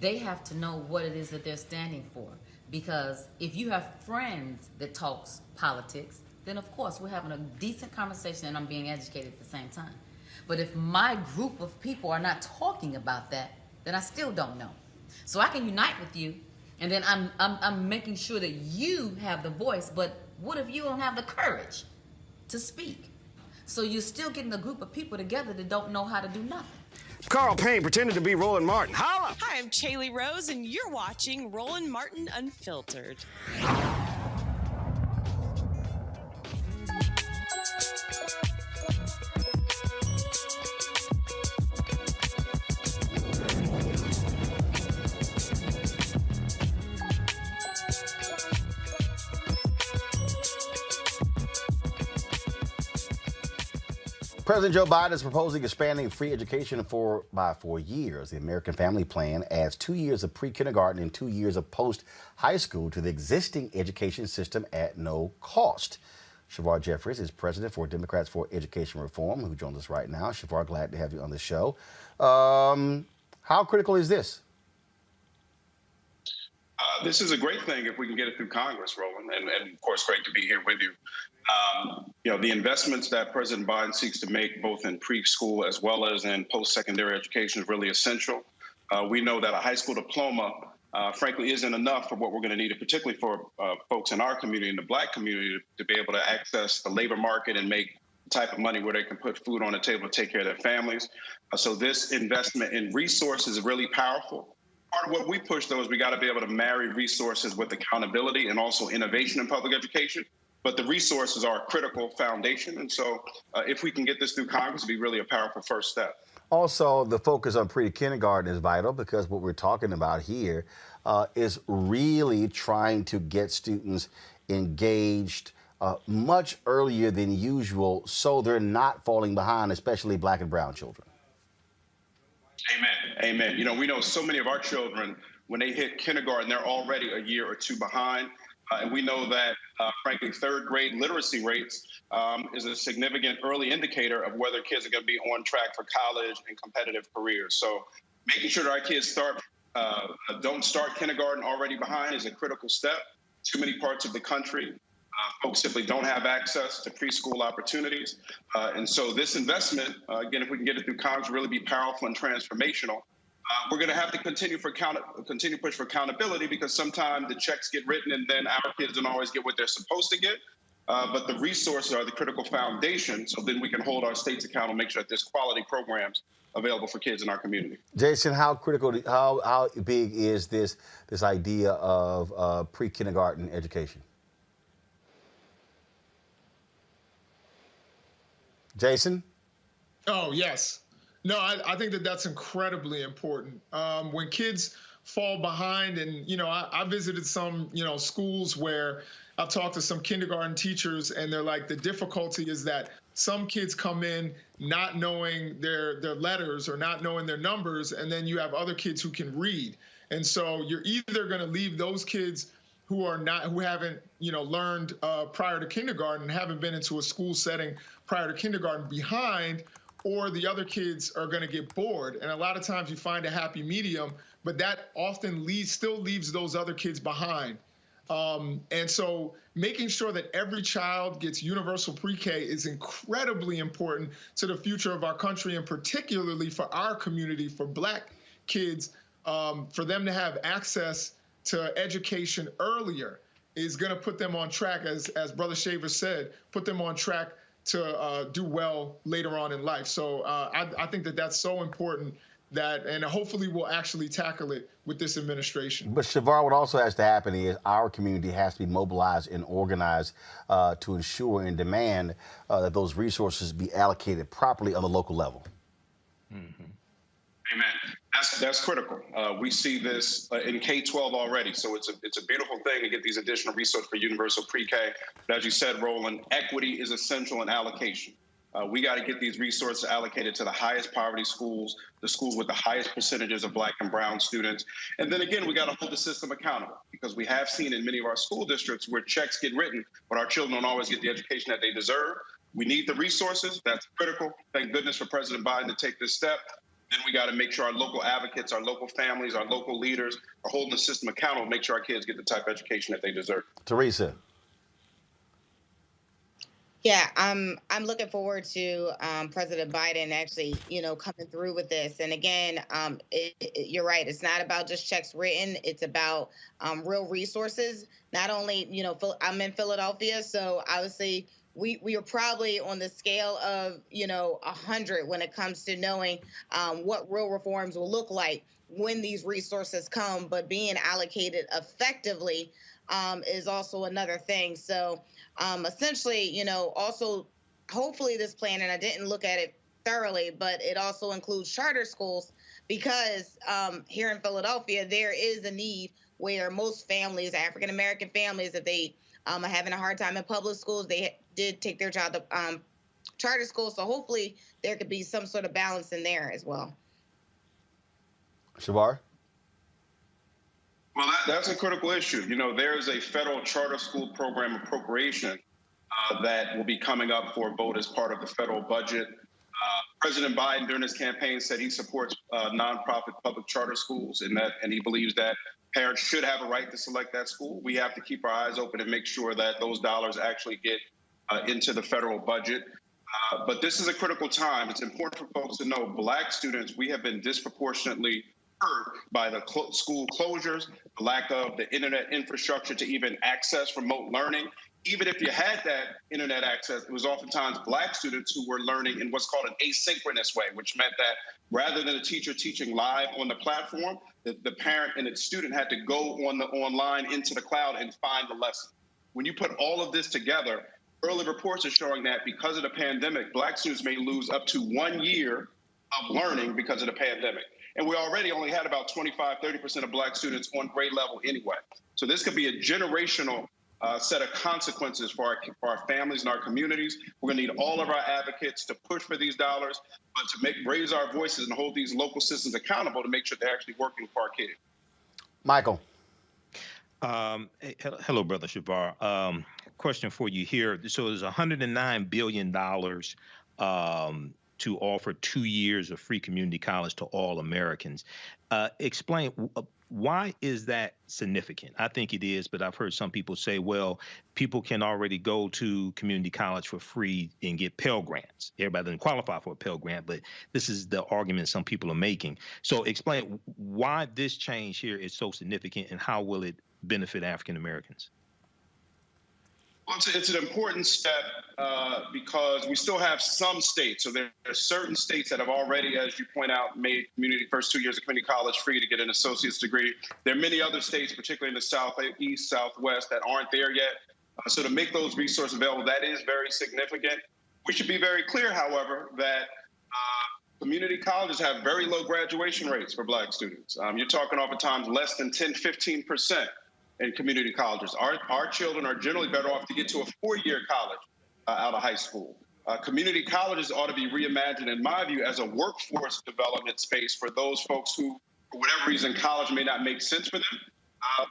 they have to know what it is that they're standing for. Because if you have friends that talks politics, then of course we're having a decent conversation and I'm being educated at the same time. But if my group of people are not talking about that, then I still don't know. So I can unite with you, and then I'm making sure that you have the voice, but what if you don't have the courage to speak? So you're still getting a group of people together that don't know how to do nothing. Carl Payne pretended to be Roland Martin. Holla! Hi, I'm Chaley Rose, and you're watching Roland Martin Unfiltered. President Joe Biden is proposing expanding free education by 4 years. The American Family Plan adds 2 years of pre-kindergarten and 2 years of post-high school to the existing education system at no cost. Shavar Jeffries is president for Democrats for Education Reform, who joins us right now. Shavar, glad to have you on the show. How critical is this? This is a great thing if we can get it through Congress, Roland, and of course, great to be here with you. The investments that President Biden seeks to make both in preschool as well as in post-secondary education is really essential. We know that a high school diploma, frankly, isn't enough for what we're going to need, particularly for folks in our community, in the Black community, to be able to access the labor market and make the type of money where they can put food on the table to take care of their families. So this investment in resources is really powerful. Part of what we push, though, is we got to be able to marry resources with accountability and also innovation in public education. But the resources are a critical foundation. And so if we can get this through Congress, it'd be really a powerful first step. Also, the focus on pre-kindergarten is vital because what we're talking about here is really trying to get students engaged much earlier than usual so they're not falling behind, especially Black and brown children. Amen. Amen. We know so many of our children, when they hit kindergarten, they're already a year or two behind. And we know that, frankly, third grade literacy rates is a significant early indicator of whether kids are going to be on track for college and competitive careers. So making sure that our kids don't start kindergarten already behind is a critical step. Too many parts of the country, folks simply don't have access to preschool opportunities. And so this investment, again, if we can get it through Congress, will really be powerful and transformational. We're going to have to continue push for accountability because sometimes the checks get written and then our kids don't always get what they're supposed to get. But the resources are the critical foundation, so then we can hold our states accountable and make sure that there's quality programs available for kids in our community. Jason, how big is this idea of pre-kindergarten education? Jason? Oh, yes. No, I think that's incredibly important. When kids fall behind, and I visited some schools where I've talked to some kindergarten teachers, and they're like, the difficulty is that some kids come in not knowing their letters or not knowing their numbers, and then you have other kids who can read, and so you're either going to leave those kids who haven't learned prior to kindergarten, haven't been into a school setting prior to kindergarten behind, or the other kids are going to get bored. And a lot of times you find a happy medium, but that often still leaves those other kids behind. And so making sure that every child gets universal pre-K is incredibly important to the future of our country, and particularly for our community, for Black kids, for them to have access to education earlier is going to put them on track, as Brother Shaver said, put them on track to do well later on in life. So I think that's so important that, and hopefully we'll actually tackle it with this administration. But Shavar, what also has to happen is our community has to be mobilized and organized to ensure and demand that those resources be allocated properly on the local level. Amen. That's critical. We see this in K-12 already, so it's a beautiful thing to get these additional resources for universal pre-K. But as you said, Roland, equity is essential in allocation. We got to get these resources allocated to the highest poverty schools, the schools with the highest percentages of Black and brown students. And then again, we got to hold the system accountable, because we have seen in many of our school districts where checks get written, but our children don't always get the education that they deserve. We need the resources. That's critical. Thank goodness for President Biden to take this step. Then we got to make sure our local advocates, our local families, our local leaders are holding the system accountable, make sure our kids get the type of education that they deserve. Teresa. Yeah, I'm looking forward to President Biden actually, coming through with this. And again, you're right. It's not about just checks written. It's about real resources. Not only, I'm in Philadelphia, so obviously we are probably on the scale of 100 when it comes to knowing what real reforms will look like when these resources come. But being allocated effectively is also another thing. So essentially, also hopefully this plan, and I didn't look at it thoroughly, but it also includes charter schools, because here in Philadelphia, there is a need where most families, African-American families, if they are having a hard time in public schools, they did take their child to charter schools. So hopefully there could be some sort of balance in there as well. Shavar? Well, that's a critical issue. There's a federal charter school program appropriation that will be coming up for a vote as part of the federal budget. President Biden, during his campaign, said he supports nonprofit public charter schools, and he believes that parents should have a right to select that school. We have to keep our eyes open and make sure that those dollars actually get into the federal budget. But this is a critical time. It's important for folks to know Black students, we have been disproportionately hurt by the school closures, the lack of the internet infrastructure to even access remote learning. Even if you had that internet access, it was oftentimes Black students who were learning in what's called an asynchronous way, which meant that rather than a teacher teaching live on the platform, the parent and its student had to go online into the cloud and find the lesson. When you put all of this together, early reports are showing that because of the pandemic, Black students may lose up to 1 year of learning because of the pandemic. And we already only had about 25–30% of Black students on grade level anyway. So this could be a generational set of consequences for our families and our communities. We're going to need all of our advocates to push for these dollars, but to raise our voices and hold these local systems accountable to make sure they're actually working for our kids. Michael. Hello, Brother Shavar. Question for you here. So there's $109 billion to offer 2 years of free community college to all Americans. Explain, why is that significant? I think it is, but I've heard some people say, well, people can already go to community college for free and get Pell Grants. Everybody doesn't qualify for a Pell Grant, but this is the argument some people are making. So explain why this change here is so significant, and how will it benefit African Americans? Well, it's an important step because we still have some states. So there are certain states that have already, as you point out, made first 2 years of community college free to get an associate's degree. There are many other states, particularly in the Southeast, Southwest, that aren't there yet. So to make those resources available, that is very significant. We should be very clear, however, that community colleges have very low graduation rates for Black students. You're talking oftentimes less than 10–15%. In community colleges. Our children are generally better off to get to a 4-year college out of high school. Community colleges ought to be reimagined, in my view, as a workforce development space for those folks who, for whatever reason, college may not make sense for them.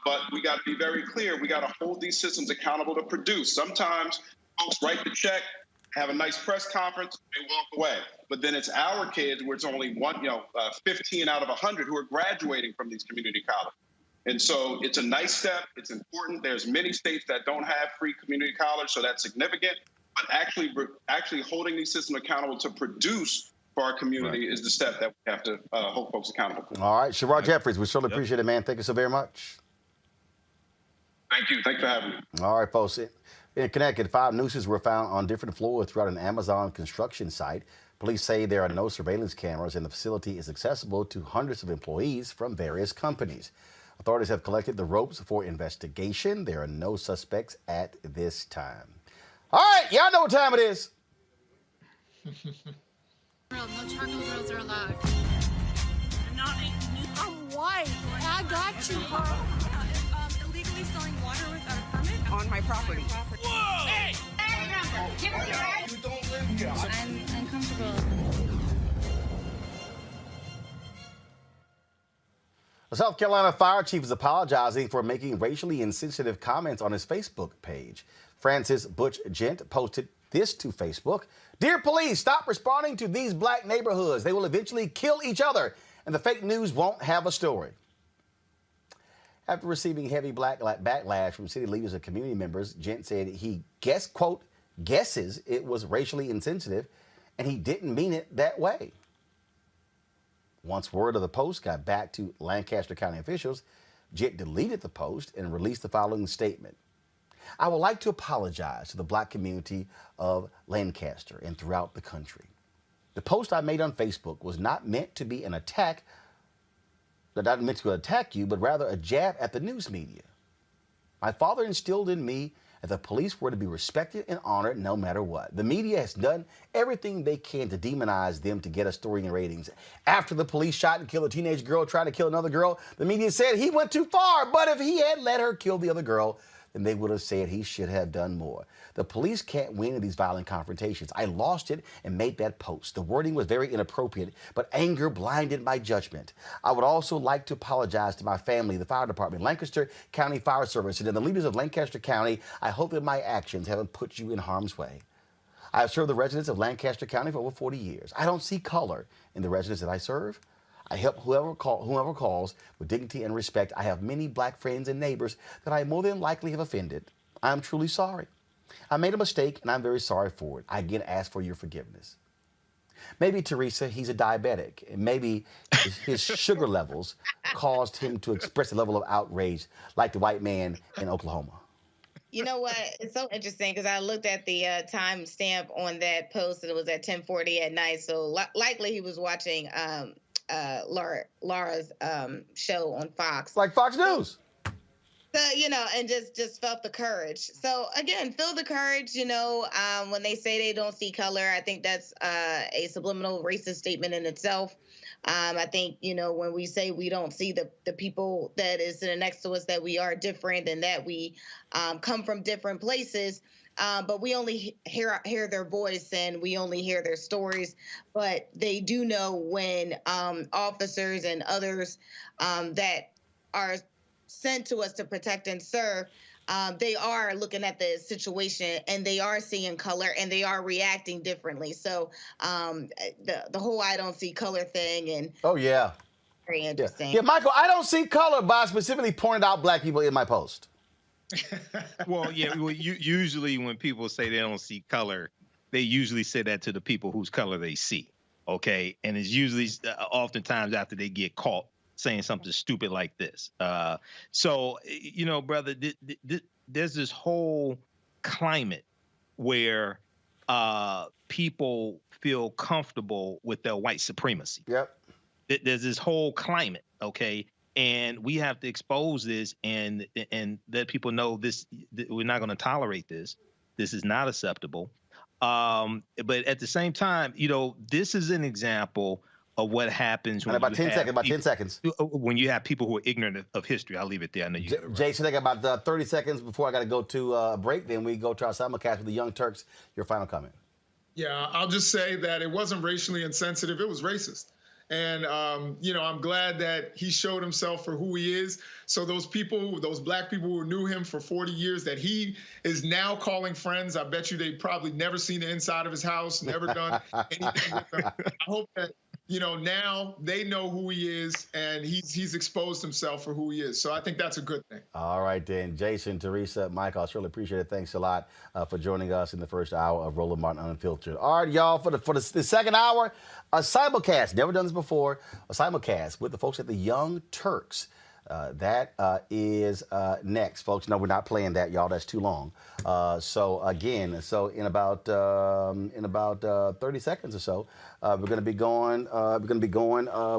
But we got to be very clear. We got to hold these systems accountable to produce. Sometimes folks write the check, have a nice press conference, they walk away. But then it's our kids where it's only 15 out of 100 who are graduating from these community colleges. And so it's a nice step. It's important. There's many states that don't have free community college, so that's significant. But actually holding these systems accountable to produce for our community is the step that we have to hold folks accountable for. All right, Shavar Jeffries, we certainly appreciate it, man. Thank you so very much. Thank you. Thanks for having me. All right, folks. In Connecticut, 5 nooses were found on different floors throughout an Amazon construction site. Police say there are no surveillance cameras and the facility is accessible to hundreds of employees from various companies. Authorities have collected the ropes for investigation. There are no suspects at this time. All right, y'all know what time it is. No charcoal grills are allowed. I'm white. I got you, Carl. Illegally selling water without a permit On my property. Whoa! Hey! You don't live here. I'm uncomfortable. The South Carolina fire chief is apologizing for making racially insensitive comments on his Facebook page. Francis Butch Gent posted this to Facebook. Dear police, stop responding to these black neighborhoods. They will eventually kill each other, and the fake news won't have a story. After receiving heavy backlash from city leaders and community members, Gent said he guesses it was racially insensitive, and he didn't mean it that way. Once word of the post got back to Lancaster County officials, Gent deleted the post and released the following statement. I would like to apologize to the black community of Lancaster and throughout the country. The post I made on Facebook was not meant to be an attack, not meant to attack you, but rather a jab at the news media. My father instilled in me that the police were to be respected and honored no matter what. The media has done everything they can to demonize them to get a story and ratings. After the police shot and killed a teenage girl trying to kill another girl, the media said he went too far, but if he had let her kill the other girl, then they would have said he should have done more. The police can't win in these violent confrontations. I lost it and made that post. The wording was very inappropriate, but anger blinded my judgment. I would also like to apologize to my family, the fire department, Lancaster County Fire Service, and the leaders of Lancaster County. I hope that my actions haven't put you in harm's way. I have served the residents of Lancaster County for over 40 years. I don't see color in the residents that I serve. I help whoever calls with dignity and respect. I have many black friends and neighbors that I more than likely have offended. I am truly sorry. I made a mistake, and I'm very sorry for it. I again ask for your forgiveness. Maybe, Teresa, he's a diabetic, and maybe his sugar levels caused him to express a level of outrage like the white man in Oklahoma. You know what? It's so interesting because I looked at the time stamp on that post, and it was at 10:40 at night. So likely he was watching Laura's show on Fox. Like Fox News. So, and just felt the courage. So, again, feel the courage, when they say they don't see color. I think that's a subliminal racist statement in itself. I think, when we say we don't see the people that is sitting next to us, that we are different and that we come from different places. But we only hear their voice and we only hear their stories. But they do know when officers and others that are sent to us to protect and serve, they are looking at the situation and they are seeing color and they are reacting differently. So the whole I don't see color thing and oh yeah, very interesting. Yeah, Michael, I don't see color, but I specifically pointed out black people in my post. Well, yeah. Well, usually when people say they don't see color, they usually say that to the people whose color they see. Okay, and it's usually oftentimes after they get caught saying something stupid like this. So, brother, there's this whole climate where people feel comfortable with their white supremacy. Yep. There's this whole climate, okay? And we have to expose this and let people know this. We're not going to tolerate this. This is not acceptable. But at the same time, this is an example of what happens when about 10 seconds. When you have people who are ignorant of history. I'll leave it there. I know you. Jason, I got about 30 seconds before I got to go to a break. Then we go to our simulcast with the Young Turks. Your final comment. Yeah, I'll just say that it wasn't racially insensitive. It was racist. And, I'm glad that he showed himself for who he is. So those black people who knew him for 40 years that he is now calling friends, I bet you they probably never seen the inside of his house, never done anything with them. I hope that, now they know who he is and he's exposed himself for who he is. So I think that's a good thing. All right, then. Jason, Teresa, Michael, I surely appreciate it. Thanks a lot for joining us in the first hour of Roland Martin Unfiltered. All right, y'all, for the second hour, a simulcast. Never done this before. A simulcast with the folks at the Young Turks. That is next, folks. No, we're not playing that, y'all. That's too long. So in about 30 seconds or so, we're going to be going.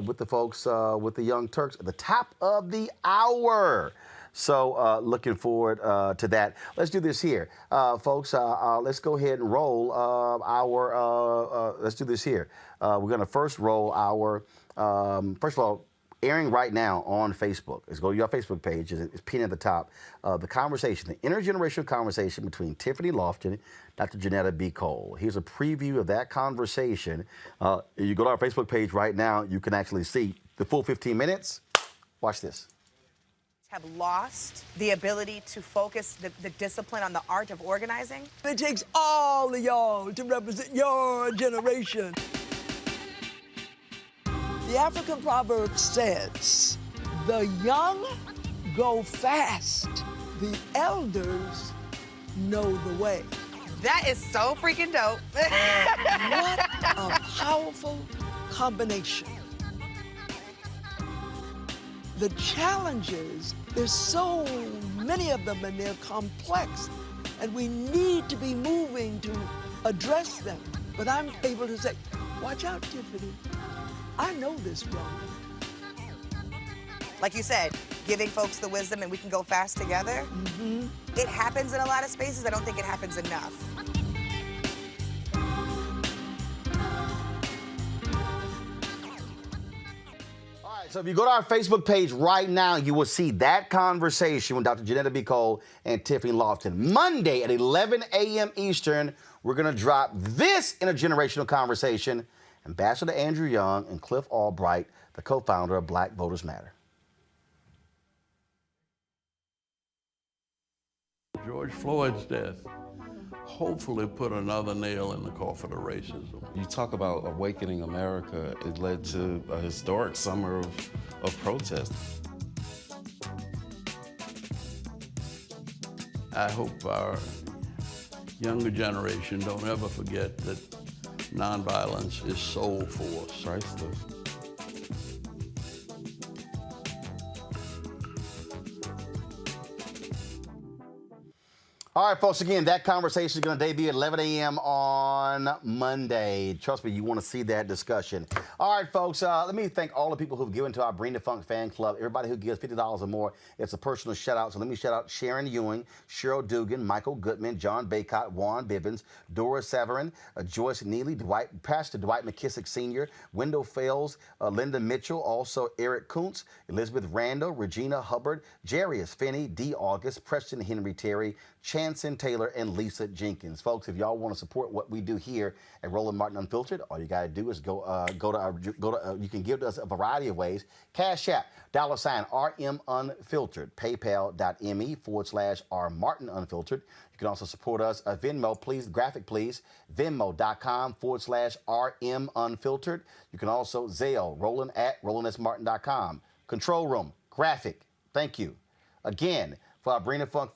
With the folks with the Young Turks at the top of the hour. So looking forward to that. Let's do this here, folks. Let's go ahead and roll our. Let's do this here. We're going to first roll our. First of all, airing right now on Facebook. Let's go to your Facebook page. It's pinned at the top. The conversation, the intergenerational conversation between Tiffany Lofton and Dr. Janetta B. Cole. Here's a preview of that conversation. You go to our Facebook page right now. You can actually see the full 15 minutes. Watch this. Have lost the ability to focus the discipline on the art of organizing. It takes all of y'all to represent your generation. The African proverb says, the young go fast, the elders know the way. That is so freaking dope. What a powerful combination. The challenges, there's so many of them and they're complex, and we need to be moving to address them. But I'm able to say, watch out, Tiffany. I know this, Roland. Like you said, giving folks the wisdom and we can go fast together. Mm-hmm. It happens in a lot of spaces. I don't think it happens enough. All right, so if you go to our Facebook page right now, you will see that conversation with Dr. Janetta B. Cole and Tiffany Lofton. Monday at 11 a.m. Eastern, we're going to drop this intergenerational conversation. Ambassador Andrew Young and Cliff Albright, the co-founder of Black Voters Matter. George Floyd's death hopefully put another nail in the coffin of racism. You talk about awakening America. It led to a historic summer of protest. I hope our younger generation don't ever forget that nonviolence is soul force. Priceless. All right, folks, again, that conversation is going to debut at 11 a.m. on Monday. Trust me, you want to see that discussion. All right, folks, let me thank all the people who've given to our Bring the Funk fan club. Everybody who gives $50 or more, it's a personal shout-out. So let me shout out Sharon Ewing, Cheryl Dugan, Michael Goodman, John Baycott, Juan Bivens, Dora Severin, Joyce Neely, Pastor Dwight McKissick Sr., Wendell Fales, Linda Mitchell, also Eric Kuntz, Elizabeth Randall, Regina Hubbard, Jarius Finney, D. August, Preston Henry Terry, Chanson Taylor, and Lisa Jenkins. Folks, if y'all want to support what we do here at Roland Martin Unfiltered, all you got to do is you can give us a variety of ways. Cash App, $RM Unfiltered, paypal.me/R Martin Unfiltered. You can also support us at Venmo, please, graphic please, venmo.com/RM Unfiltered. You can also Zelle, Roland at RolandSMartin.com. Control Room, graphic, thank you. Again, for our Bring the Funk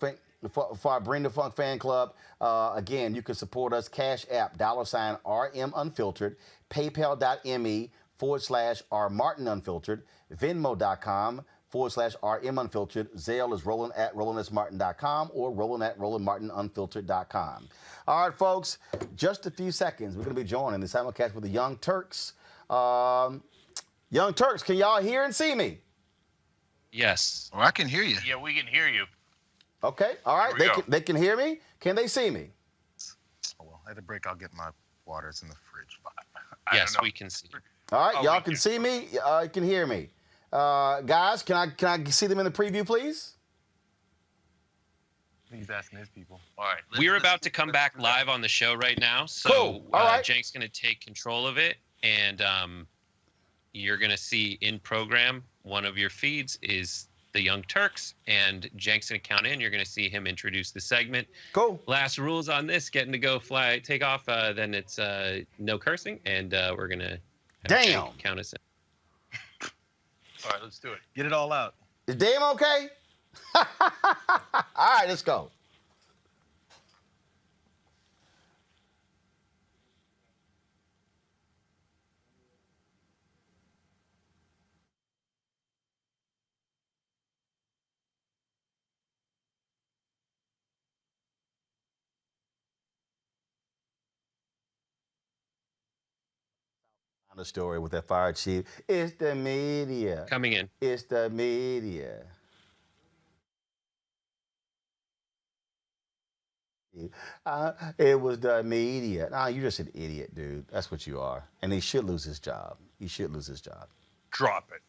fan club, again, you can support us. Cash App, $RM Unfiltered, paypal.me/R Martin Unfiltered, venmo.com/RM Unfiltered. Zelle is Roland at RolandSMartin.com or Roland at RolandMartinUnfiltered.com. All right, folks, just a few seconds. We're going to be joining the simulcast with the Young Turks. Young Turks, can y'all hear and see me? Yes. Oh, I can hear you. Yeah, we can hear you. Okay, all right. They can hear me. Can they see me? Oh, well, at the break, I'll get my water. It's in the fridge. Yes, we can see you. All right, y'all can see me. You can hear me. Guys, can I see them in the preview, please? He's asking his people. All right. We're about to come back live on the show right now. So cool. All right. Jank's going to take control of it. And you're going to see in program, one of your feeds is the Young Turks, and Jank's going to count in. You're going to see him introduce the segment. Cool. Last rules on this, getting to go take off, then it's no cursing, and we're going to count us in. All right, let's do it. Get it all out. Is Dame okay? All right, let's go. The story with that fire chief. It's the media. Coming in. It's the media. It was the media. Nah, you're just an idiot, dude. That's what you are. And he should lose his job. He should lose his job. Drop it.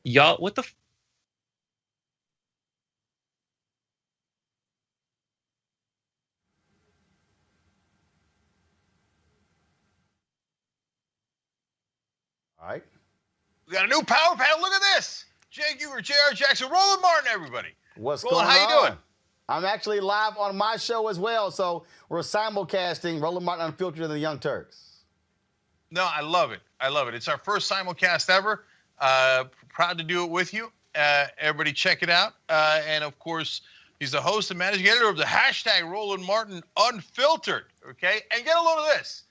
Y'all, what the? All right. We got a new power panel. Look at this. Jake Huber, J.R. Jackson, Roland Martin, everybody. What's Roland, going on? how you doing? I'm actually live on my show as well, so we're simulcasting Roland Martin Unfiltered and the Young Turks. No, I love it. I love it. It's our first simulcast ever. Proud to do it with you. Everybody check it out. And, of course, he's the host and managing editor of the hashtag Roland Martin Unfiltered. Okay? And get a load of this.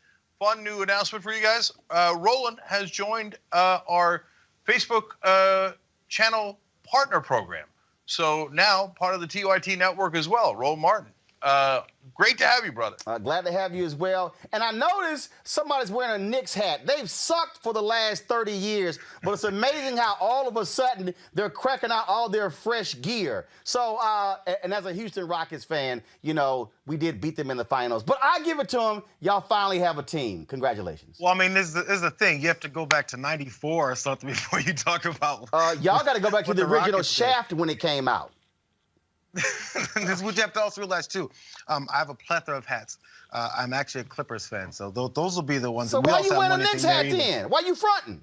Fun new announcement for you guys. Roland has joined our Facebook channel partner program. So now part of the TYT network as well. Roland Martin. Great to have you, brother. Glad to have you as well. And I noticed somebody's wearing a Knicks hat. They've sucked for the last 30 years, but it's amazing how all of a sudden they're cracking out all their fresh gear. So, and as a Houston Rockets fan, you know, we did beat them in the finals. But I give it to them. Y'all finally have a team. Congratulations. Well, I mean, this is the thing. You have to go back to '94 or something before you talk about. Y'all got to go back to the original Rockets Shaft when it came out. This is what you have to also realize too. I have a plethora of hats. I'm actually a Clippers fan, so those will be the ones. So that we why also you wearing a have one Knicks thing hat there either. then? Why you fronting?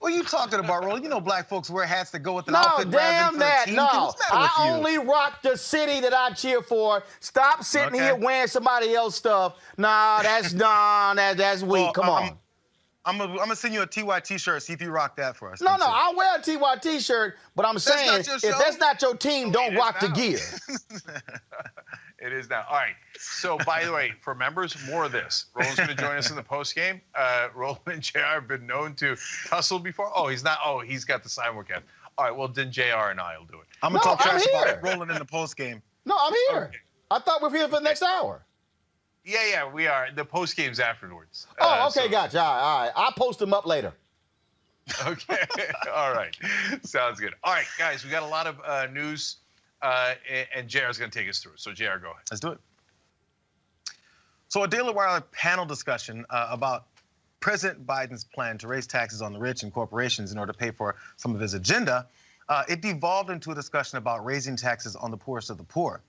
What are you talking about, Roland? You know black folks wear hats that go with an No, outfit rather damn than that. for the team. No, What's the matter with I you? only rock the city that I cheer for. Stop sitting here wearing somebody else's stuff. Nah, that's weak. Come on. I'm gonna send you a TYT shirt. See if you rock that for us. No, I'll wear a TYT shirt, but I'm saying not your if show? that's not your team, don't rock the gear. It is now. All right. So, by the way, for members, more of this. Roland's going to join us in the post game. Roland and JR have been known to tussle before. Oh, he's not. Oh, he's got the simulcast. All right. Well, then JR and I will do it. I'm going to talk trash about Roland in the post game. No, I'm here. Okay. I thought we were here for the next hour. Yeah, we are. The post game's afterwards. Oh, okay, gotcha. All right. I'll post them up later. Okay. All right. Sounds good. All right, guys, we got a lot of news, and JR's going to take us through it. So, JR, go ahead. Let's do it. So, a Daily Wire panel discussion about President Biden's plan to raise taxes on the rich and corporations in order to pay for some of his agenda, it devolved into a discussion about raising taxes on the poorest of the poor.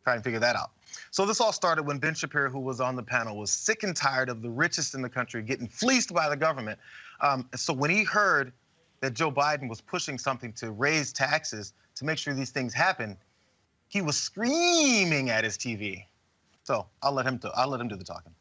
Try and figure that out. So this all started when Ben Shapiro, who was on the panel, was sick and tired of the richest in the country getting fleeced by the government. So when he heard that Joe Biden was pushing something to raise taxes to make sure these things happen, he was screaming at his TV. So I'll let him do the talking.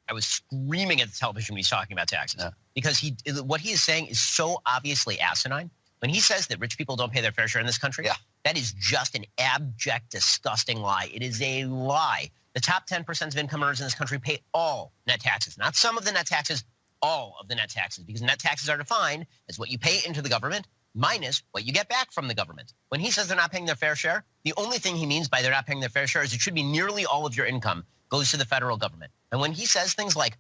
I was screaming at the television when he's talking about taxes because what he is saying is so obviously asinine. When he says that rich people don't pay their fair share in this country, that is just an abject, disgusting lie. It is a lie. The top 10% of income earners in this country pay all net taxes, not some of the net taxes, all of the net taxes, because net taxes are defined as what you pay into the government minus what you get back from the government. When he says they're not paying their fair share, the only thing he means by they're not paying their fair share is it should be nearly all of your income goes to the federal government. And when he says things like,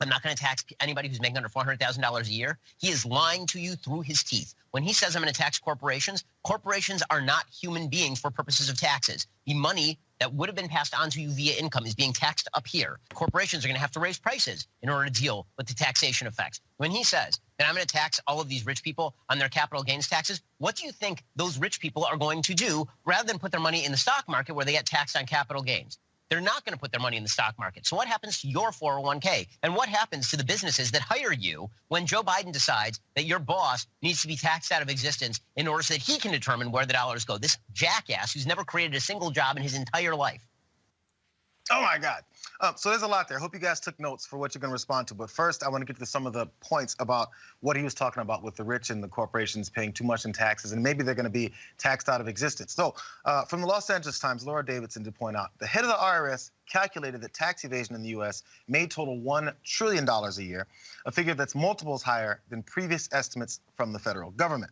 I'm not going to tax anybody who's making under $400,000 a year, he is lying to you through his teeth. When he says I'm going to tax corporations, corporations are not human beings for purposes of taxes. The money that would have been passed on to you via income is being taxed up here. Corporations are going to have to raise prices in order to deal with the taxation effects. When he says that I'm going to tax all of these rich people on their capital gains taxes, what do you think those rich people are going to do rather than put their money in the stock market where they get taxed on capital gains? They're not going to put their money in the stock market. So what happens to your 401k? And what happens to the businesses that hire you when Joe Biden decides that your boss needs to be taxed out of existence in order so that he can determine where the dollars go? This jackass who's never created a single job in his entire life. Oh, my God. So there's a lot there. I hope you guys took notes for what you're going to respond to. But first, I want to get to some of the points about what he was talking about with the rich and the corporations paying too much in taxes, and maybe they're going to be taxed out of existence. So from the Los Angeles Times, Laura Davidson did point out, the head of the IRS calculated that tax evasion in the U.S. may total $1 trillion a year, a figure that's multiples higher than previous estimates from the federal government.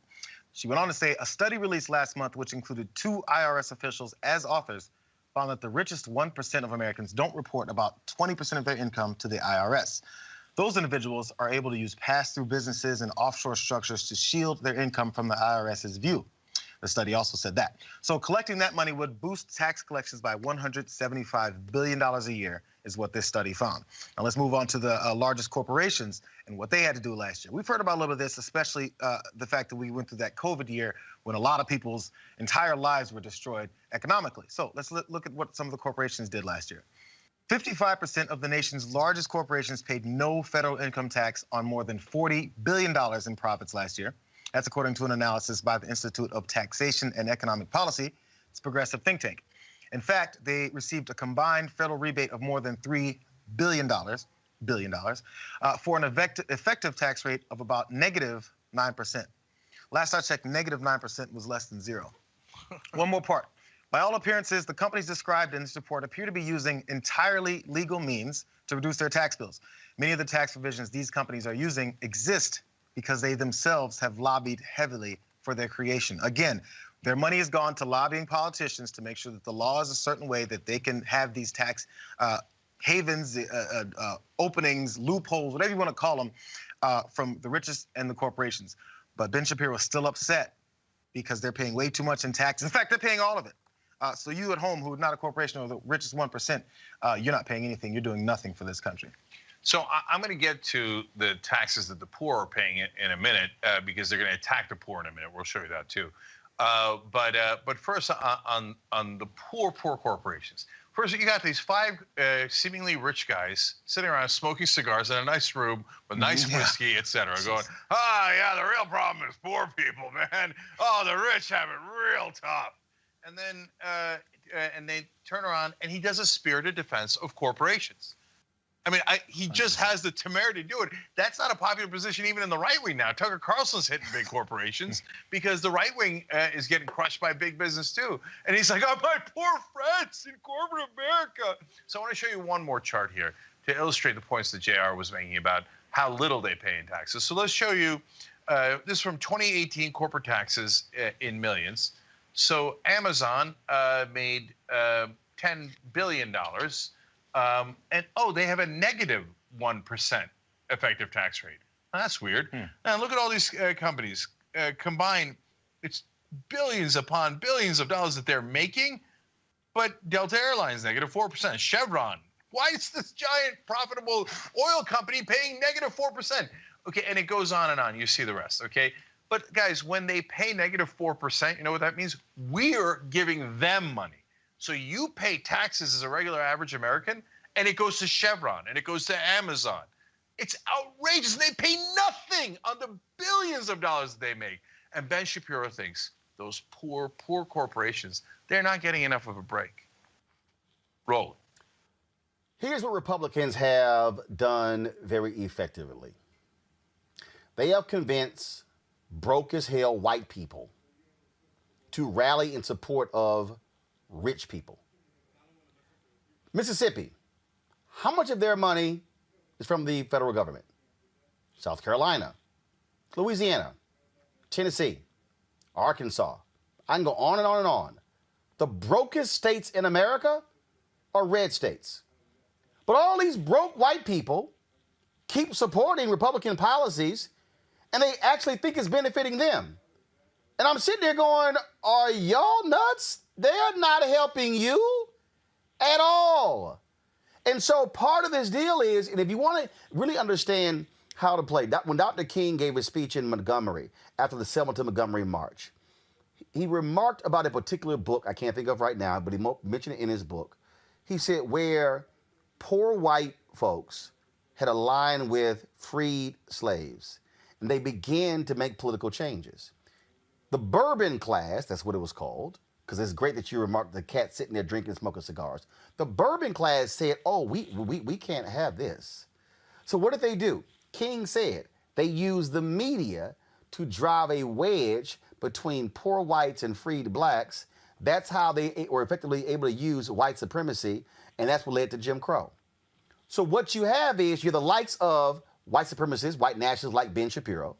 She went on to say a study released last month, which included 2 IRS officials as authors, found that the richest 1% of Americans don't report about 20% of their income to the IRS. Those individuals are able to use pass-through businesses and offshore structures to shield their income from the IRS's view. The study also said that. So collecting that money would boost tax collections by $175 billion a year, is what this study found. Now let's move on to the largest corporations and what they had to do last year. We've heard about a little bit of this, especially the fact that we went through that COVID year when a lot of people's entire lives were destroyed economically. So let's look at what some of the corporations did last year. 55% of the nation's largest corporations paid no federal income tax on more than $40 billion in profits last year. That's according to an analysis by the Institute of Taxation and Economic Policy. It's a progressive think tank. In fact, they received a combined federal rebate of more than $3 billion for an effective tax rate of about negative 9%. Last I checked, negative 9% was less than zero. One more part. By all appearances, the companies described in this report appear to be using entirely legal means to reduce their tax bills. Many of the tax provisions these companies are using exist because they themselves have lobbied heavily for their creation. Again, their money has gone to lobbying politicians to make sure that the law is a certain way that they can have these tax havens, openings, loopholes, whatever you want to call them, from the richest and the corporations. But Ben Shapiro is still upset because they're paying way too much in tax. In fact, they're paying all of it. So you at home, who are not a corporation or the richest 1%, you're not paying anything. You're doing nothing for this country. So I'm going to get to the taxes that the poor are paying in a minute because they're going to attack the poor in a minute. We'll show you that too. But first on the poor corporations. First, you got these five seemingly rich guys sitting around smoking cigars in a nice room with nice whiskey, etc., going, yeah, the real problem is poor people, man. Oh, the rich have it real tough. And then and they turn around and he does a spirited defense of corporations. I mean, he just has the temerity to do it. That's not a popular position even in the right wing now. Tucker Carlson's hitting big corporations because the right wing is getting crushed by big business too. And he's like, oh, my poor friends in corporate America. So I want to show you one more chart here to illustrate the points that JR was making about how little they pay in taxes. So let's show you this from 2018 corporate taxes in millions. So Amazon made $10 billion. And they have a negative 1% effective tax rate. That's weird. Now look at all these companies combined. It's billions upon billions of dollars that they're making, but Delta Airlines negative 4%. Chevron, why is this giant profitable oil company paying negative 4%? Okay, and it goes on and on. You see the rest. Okay, but guys, when they pay negative 4%, you know what that means? We're giving them money. So you pay taxes as a regular average American, and it goes to Chevron, and it goes to Amazon. It's outrageous, and they pay nothing on the billions of dollars that they make. And Ben Shapiro thinks those poor corporations, they're not getting enough of a break. Roland. Here's what Republicans have done very effectively. They have convinced broke as hell white people to rally in support of rich people. Mississippi, how much of their money is from the federal government? South Carolina, Louisiana, Tennessee, Arkansas. I can go on and on and on. The brokest states in America are red states. But all these broke white people keep supporting Republican policies, and they actually think it's benefiting them. And I'm sitting there going, are y'all nuts? They're not helping you at all. And so part of this deal is, and if you want to really understand how to play, when Dr. King gave his speech in Montgomery after the Selma to Montgomery March, he remarked about a particular book I can't think of right now, but he mentioned it in his book. He said where poor white folks had aligned with freed slaves, and they began to make political changes. The bourbon class, that's what it was called, because it's great that you remarked the cat sitting there drinking and smoking cigars. The bourbon class said, oh, we can't have this. So what did they do? King said they used the media to drive a wedge between poor whites and freed blacks. That's how they were effectively able to use white supremacy, and that's what led to Jim Crow. So what you have is you're the likes of white supremacists, white nationalists like Ben Shapiro,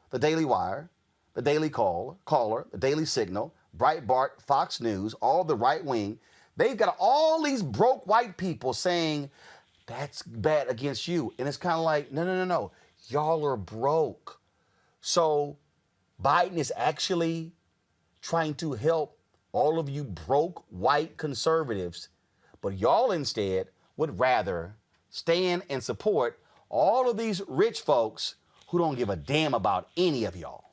the Daily Wire, the Daily Caller, the Daily Signal, Breitbart, Fox News, all the right wing. They've got all these broke white people saying that's bad against you. And it's kind of like, no. Y'all are broke. So Biden is actually trying to help all of you broke white conservatives, but y'all instead would rather stand and support all of these rich folks who don't give a damn about any of y'all.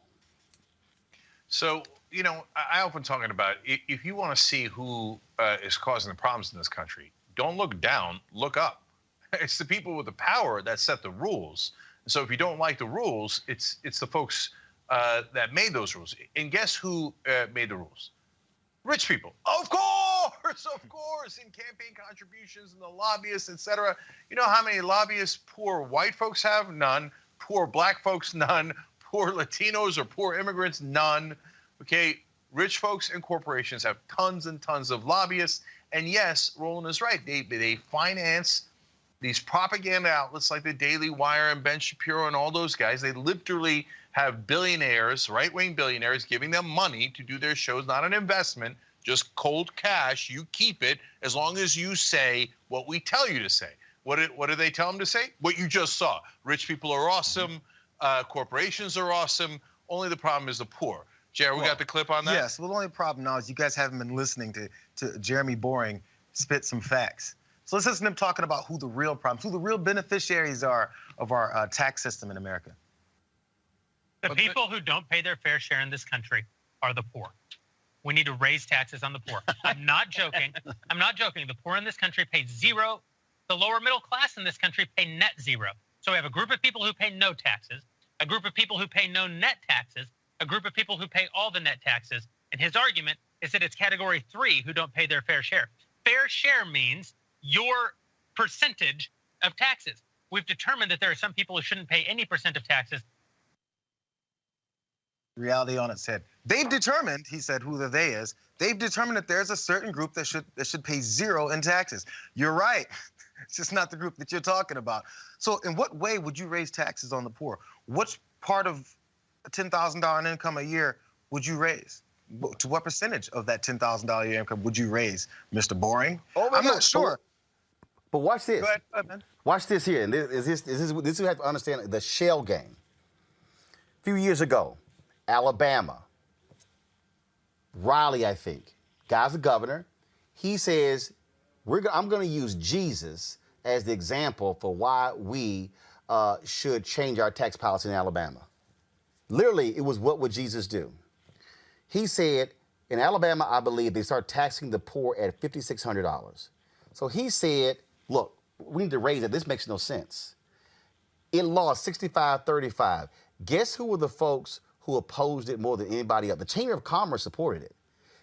So, you know, I often talking about if you want to see who is causing the problems in this country, don't look down, look up. It's the people with the power that set the rules. So if you don't like the rules, it's the folks that made those rules. And guess who made the rules? Rich people. Of course, in campaign contributions and the lobbyists, etc. You know how many lobbyists poor white folks have? None. Poor black folks? None. Poor Latinos or poor immigrants? None. Okay, rich folks and corporations have tons and tons of lobbyists. And yes, Roland is right. They finance these propaganda outlets like the Daily Wire and Ben Shapiro and all those guys. They literally have billionaires, right-wing billionaires, giving them money to do their shows, not an investment, just cold cash. You keep it as long as you say what we tell you to say. What do they tell them to say? What you just saw. Rich people are awesome. Corporations are awesome. Only the problem is the poor. Jared, we got the clip on that? Yes. Well, the only problem now is you guys haven't been listening to Jeremy Boring spit some facts. So let's listen to him talking about who the real problems, who the real beneficiaries are of our tax system in America. The people who don't pay their fair share in this country are the poor. We need to raise taxes on the poor. I'm not joking. I'm not joking. The poor in this country pay zero. The lower middle class in this country pay net zero. So we have a group of people who pay no taxes, a group of people who pay no net taxes, a group of people who pay all the net taxes. And his argument is that it's category 3 who don't pay their fair share. Fair share means your percentage of taxes. We've determined that there are some people who shouldn't pay any percent of taxes. Reality on its head. They've determined, he said, who the they is. They've determined that there's a certain group that should pay zero in taxes. You're right. It's just not the group that you're talking about. So in what way would you raise taxes on the poor? Which part of a $10,000 income a year would you raise? To what percentage of that $10,000 a year income would you raise, Mr. Boring? I'm not sure. But watch this. Go ahead, man. Watch this here. And this you have to understand the shell game. A few years ago, Alabama, Raleigh, I think, guy's the governor. He says, I'm going to use Jesus as the example for why we should change our tax policy in Alabama. Literally, it was, what would Jesus do? He said, in Alabama, I believe they start taxing the poor at $5,600. So he said, look, we need to raise it. This makes no sense. It lost 65-35. Guess who were the folks who opposed it more than anybody else? The Chamber of Commerce supported it.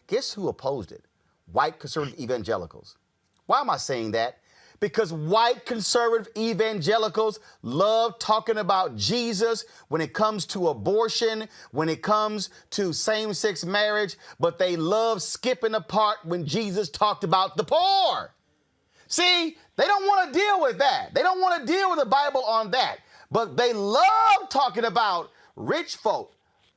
Guess who opposed it? White conservative evangelicals. Why am I saying that? Because white conservative evangelicals love talking about Jesus when it comes to abortion, when it comes to same-sex marriage, but they love skipping the part when Jesus talked about the poor. See, they don't want to deal with that. They don't want to deal with the Bible on that. But they love talking about rich folk.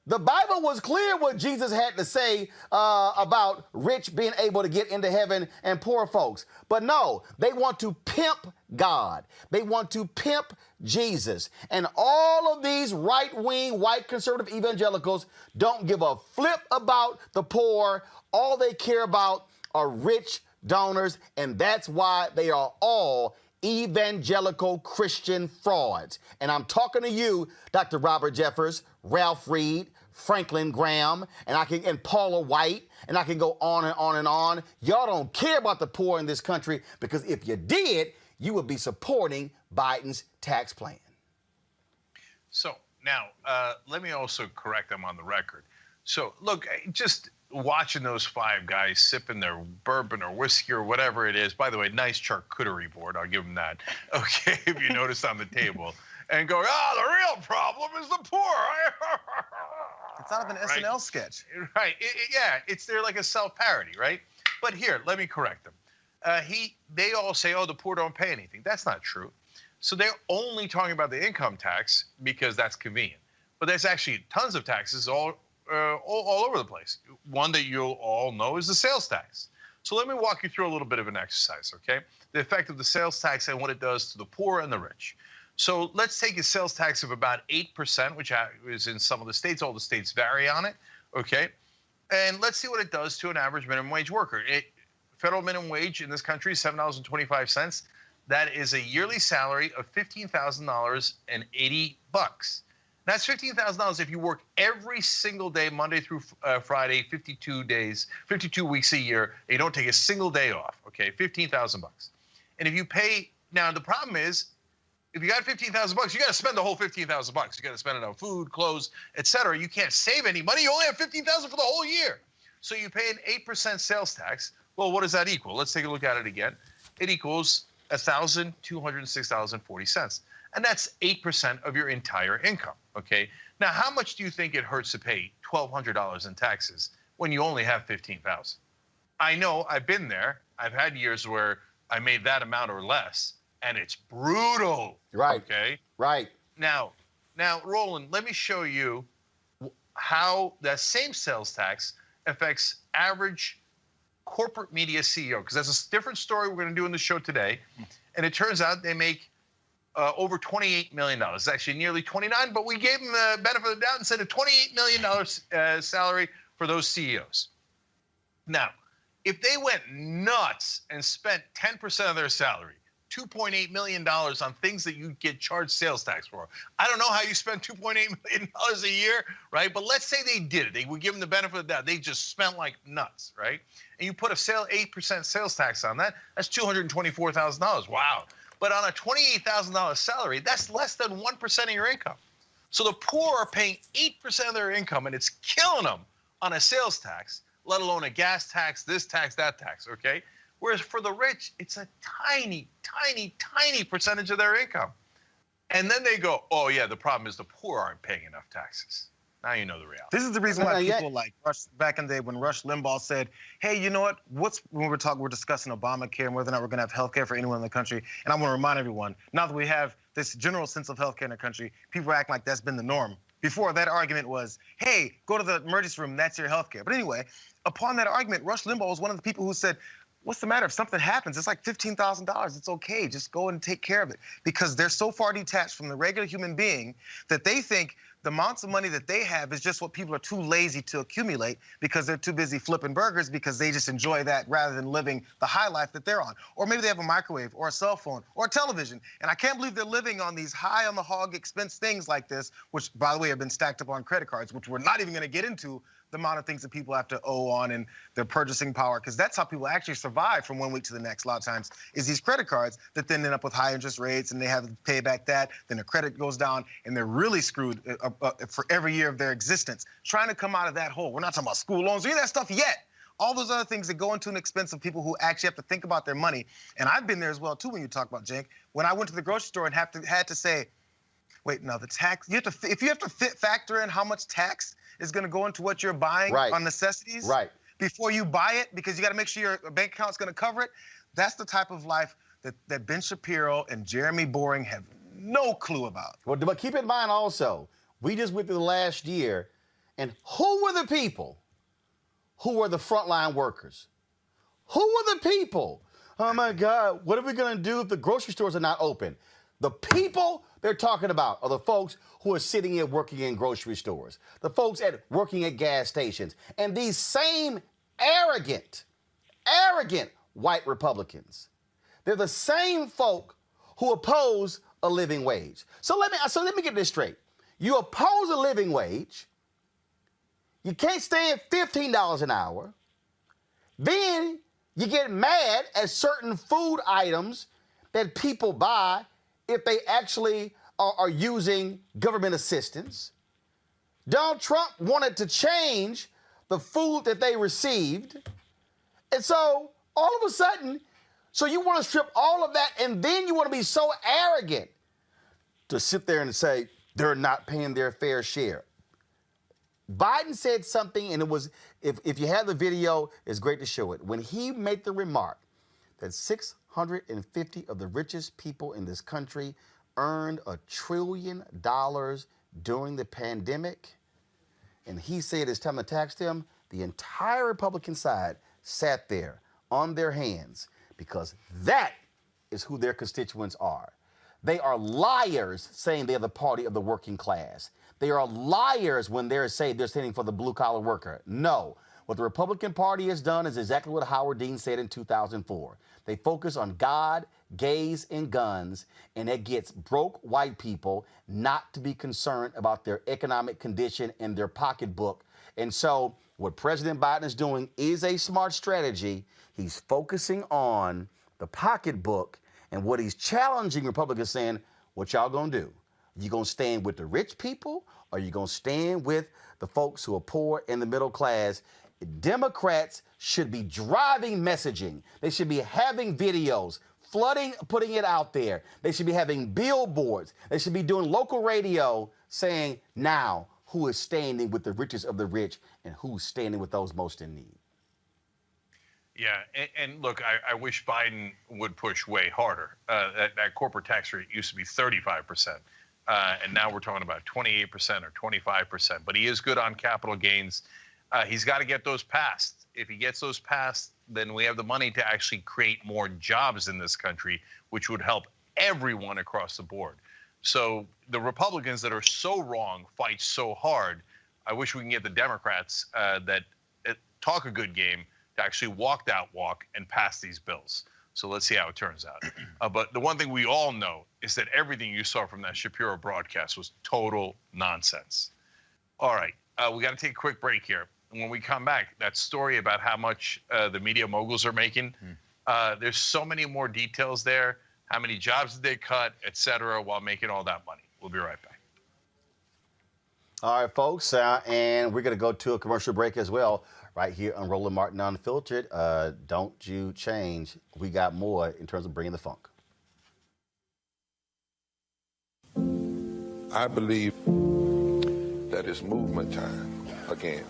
The Bible was clear what Jesus had to say about rich being able to get into heaven and poor folks. But no, they want to pimp God. They want to pimp Jesus. And all of these right-wing, white conservative evangelicals don't give a flip about the poor. All they care about are rich donors, and that's why they are all evangelical Christian frauds. And I'm talking to you, Dr. Robert Jeffers, Ralph Reed, Franklin Graham, and Paula White, and I can go on and on and on. Y'all don't care about the poor in this country, because if you did, you would be supporting Biden's tax plan. So now, let me also correct them on the record. So look, just watching those 5 guys sipping their bourbon or whiskey or whatever it is. By the way, nice charcuterie board. I'll give them that. Okay, if you notice on the table. And go, the real problem is the poor. It's out of an SNL sketch. Right. They're like a self-parody, right? But here, let me correct them. They all say, the poor don't pay anything. That's not true. So they're only talking about the income tax because that's convenient. But there's actually tons of taxes all over the place. One that you'll all know is the sales tax. So let me walk you through a little bit of an exercise, okay? The effect of the sales tax and what it does to the poor and the rich. So let's take a sales tax of about 8%, which is in some of the states. All the states vary on it, okay? And let's see what it does to an average minimum wage worker. Federal minimum wage in this country is $7.25. That is a yearly salary of $15,080. That's $15,000 if you work every single day, Monday through Friday, 52 days, 52 weeks a year, and you don't take a single day off, okay? $15,000. And if you pay, now the problem is, if you got $15,000, you got to spend the whole $15,000. You got to spend it on food, clothes, etc. You can't save any money. You only have $15,000 for the whole year. So you pay an 8% sales tax. Well, what does that equal? Let's take a look at it again. It equals $1,206.40. And that's 8% of your entire income, okay? Now, how much do you think it hurts to pay $1,200 in taxes when you only have $15,000? I know, I've been there. I've had years where I made that amount or less, and it's brutal. Right. Okay. Right. Now, Roland, let me show you how that same sales tax affects average corporate media CEO, because that's a different story we're going to do in the show today. And it turns out they make over $28 million. It's actually nearly 29, but we gave them the benefit of the doubt and said a $28 million salary for those CEOs. Now, if they went nuts and spent 10% of their salary, $2.8 million on things that you get charged sales tax for. I don't know how you spend $2.8 million a year, right? But let's say they did it. They would give them the benefit of the doubt. They just spent like nuts, right? And you put a 8% sales tax on that, that's $224,000. Wow. But on a $28,000 salary, that's less than 1% of your income. So the poor are paying 8% of their income, and it's killing them on a sales tax, let alone a gas tax, this tax, that tax, okay? Whereas for the rich, it's a tiny, tiny, tiny percentage of their income. And then they go, oh, yeah, the problem is the poor aren't paying enough taxes. Now you know the reality. This is the reason why people like Rush, back in the day when Rush Limbaugh said, hey, you know what? When we're discussing Obamacare and whether or not we're going to have health care for anyone in the country. And I want to remind everyone, now that we have this general sense of health care in the country, people act like that's been the norm. Before, that argument was, hey, go to the emergency room, that's your health care. But anyway, upon that argument, Rush Limbaugh was one of the people who said, what's the matter? If something happens, it's like $15,000. It's okay. Just go and take care of it. Because they're so far detached from the regular human being that they think the amounts of money that they have is just what people are too lazy to accumulate because they're too busy flipping burgers because they just enjoy that rather than living the high life that they're on. Or maybe they have a microwave or a cell phone or a television. And I can't believe they're living on these high on the hog expense things like this, which, by the way, have been stacked up on credit cards, which we're not even going to get into the amount of things that people have to owe on and their purchasing power, because that's how people actually survive from one week to the next a lot of times, is these credit cards that then end up with high interest rates and they have to pay back that, then their credit goes down and they're really screwed for every year of their existence, trying to come out of that hole. We're not talking about school loans or any of that stuff yet. All those other things that go into an expense of people who actually have to think about their money. And I've been there as well, too, when you talk about, Cenk. When I went to the grocery store and had to say, wait, no, the tax, if you have to factor in how much tax is going to go into what you're buying on necessities before you buy it, because you got to make sure your bank account's going to cover it. That's the type of life that Ben Shapiro and Jeremy Boring have no clue about. Well, but keep in mind also, we just went through the last year, and who were the people who were the frontline workers? Who were the people? Oh, my God, what are we going to do if the grocery stores are not open? The people they're talking about are the folks who are sitting here working in grocery stores, the folks working at gas stations, and these same arrogant white Republicans. They're the same folk who oppose a living wage. So let me get this straight. You oppose a living wage. You can't stand $15 an hour. Then you get mad at certain food items that people buy if they actually are using government assistance. Donald Trump wanted to change the food that they received. And so all of a sudden, so you want to strip all of that, and then you want to be so arrogant to sit there and say they're not paying their fair share. Biden said something, and it was, if you have the video, it's great to show it. When he made the remark that 650 of the richest people in this country earned $1 trillion during the pandemic, and he said it's time to tax them, the entire Republican side sat there on their hands because that is who their constituents are. They are liars saying they're the party of the working class. They are liars when they're saying they're standing for the blue-collar worker. No. What the Republican Party has done is exactly what Howard Dean said in 2004. They focus on God, gays, and guns, and it gets broke white people not to be concerned about their economic condition and their pocketbook. And so what President Biden is doing is a smart strategy. He's focusing on the pocketbook, and what he's challenging Republicans saying, what y'all gonna do? You gonna stand with the rich people, or you gonna stand with the folks who are poor and the middle class? Democrats should be driving messaging. They should be having videos, flooding, putting it out there. They should be having billboards. They should be doing local radio saying now who is standing with the richest of the rich and who's standing with those most in need. Yeah, and look, I wish Biden would push way harder. That corporate tax rate used to be 35%, and now we're talking about 28% or 25%. But he is good on capital gains. He's got to get those passed. If he gets those passed, then we have the money to actually create more jobs in this country, which would help everyone across the board. So the Republicans that are so wrong fight so hard. I wish we can get the Democrats that talk a good game to actually walk that walk and pass these bills. So let's see how it turns out. But the one thing we all know is that everything you saw from that Shapiro broadcast was total nonsense. All right, we got to take a quick break here. And when we come back, that story about how much the media moguls are making, there's so many more details there. How many jobs did they cut, et cetera, while making all that money? We'll be right back. All right, folks, and we're going to go to a commercial break as well, right here on Roland Martin Unfiltered. Don't you change. We got more in terms of bringing the funk. I believe that it's movement time again.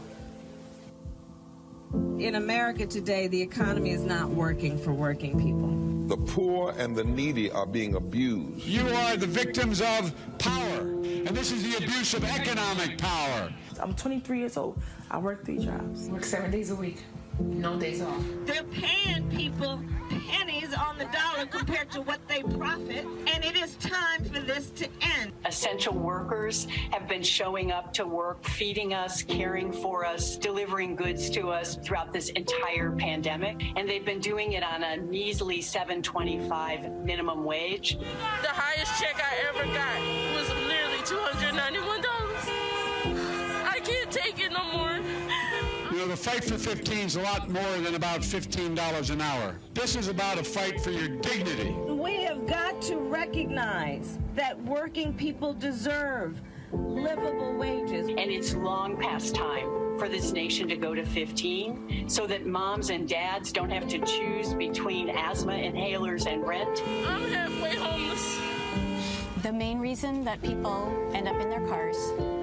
In America today, the economy is not working for working people. The poor and the needy are being abused. You are the victims of power, and this is the abuse of economic power. I'm 23 years old. I work 3 jobs. Work 7 days a week. No days off. They're paying people pennies on the dollar compared to what they profit, and it is time for this to end. Essential workers have been showing up to work, feeding us, caring for us, delivering goods to us throughout this entire pandemic, and they've been doing it on a measly $7.25 minimum wage. The highest check I ever got was literally $291. I can't take it no more. You know, the fight for 15 is a lot more than about $15 an hour. This is about a fight for your dignity. We have got to recognize that working people deserve livable wages. And it's long past time for this nation to go to 15 so that moms and dads don't have to choose between asthma inhalers and rent. I'm halfway homeless. The main reason that people end up in their cars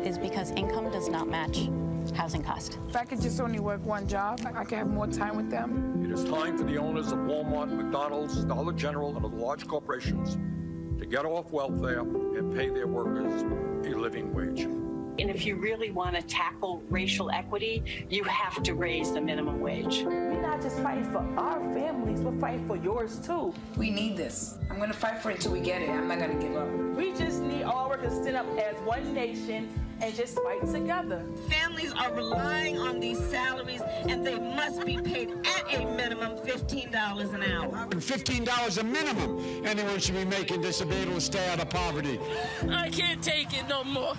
is because income does not match housing cost. If I could just only work one job, I could have more time with them. It is time for the owners of Walmart, McDonald's, Dollar General, and other large corporations to get off welfare and pay their workers a living wage. And if you really want to tackle racial equity, you have to raise the minimum wage. We're not just fighting for our families, we're fighting for yours too. We need this. I'm going to fight for it until we get it. I'm not going to give up. We just need all workers to stand up as one nation and just fight together. Families are relying on these salaries, and they must be paid at a minimum $15 an hour. $15 a minimum. Anyone should be making this to be able to stay out of poverty. I can't take it no more.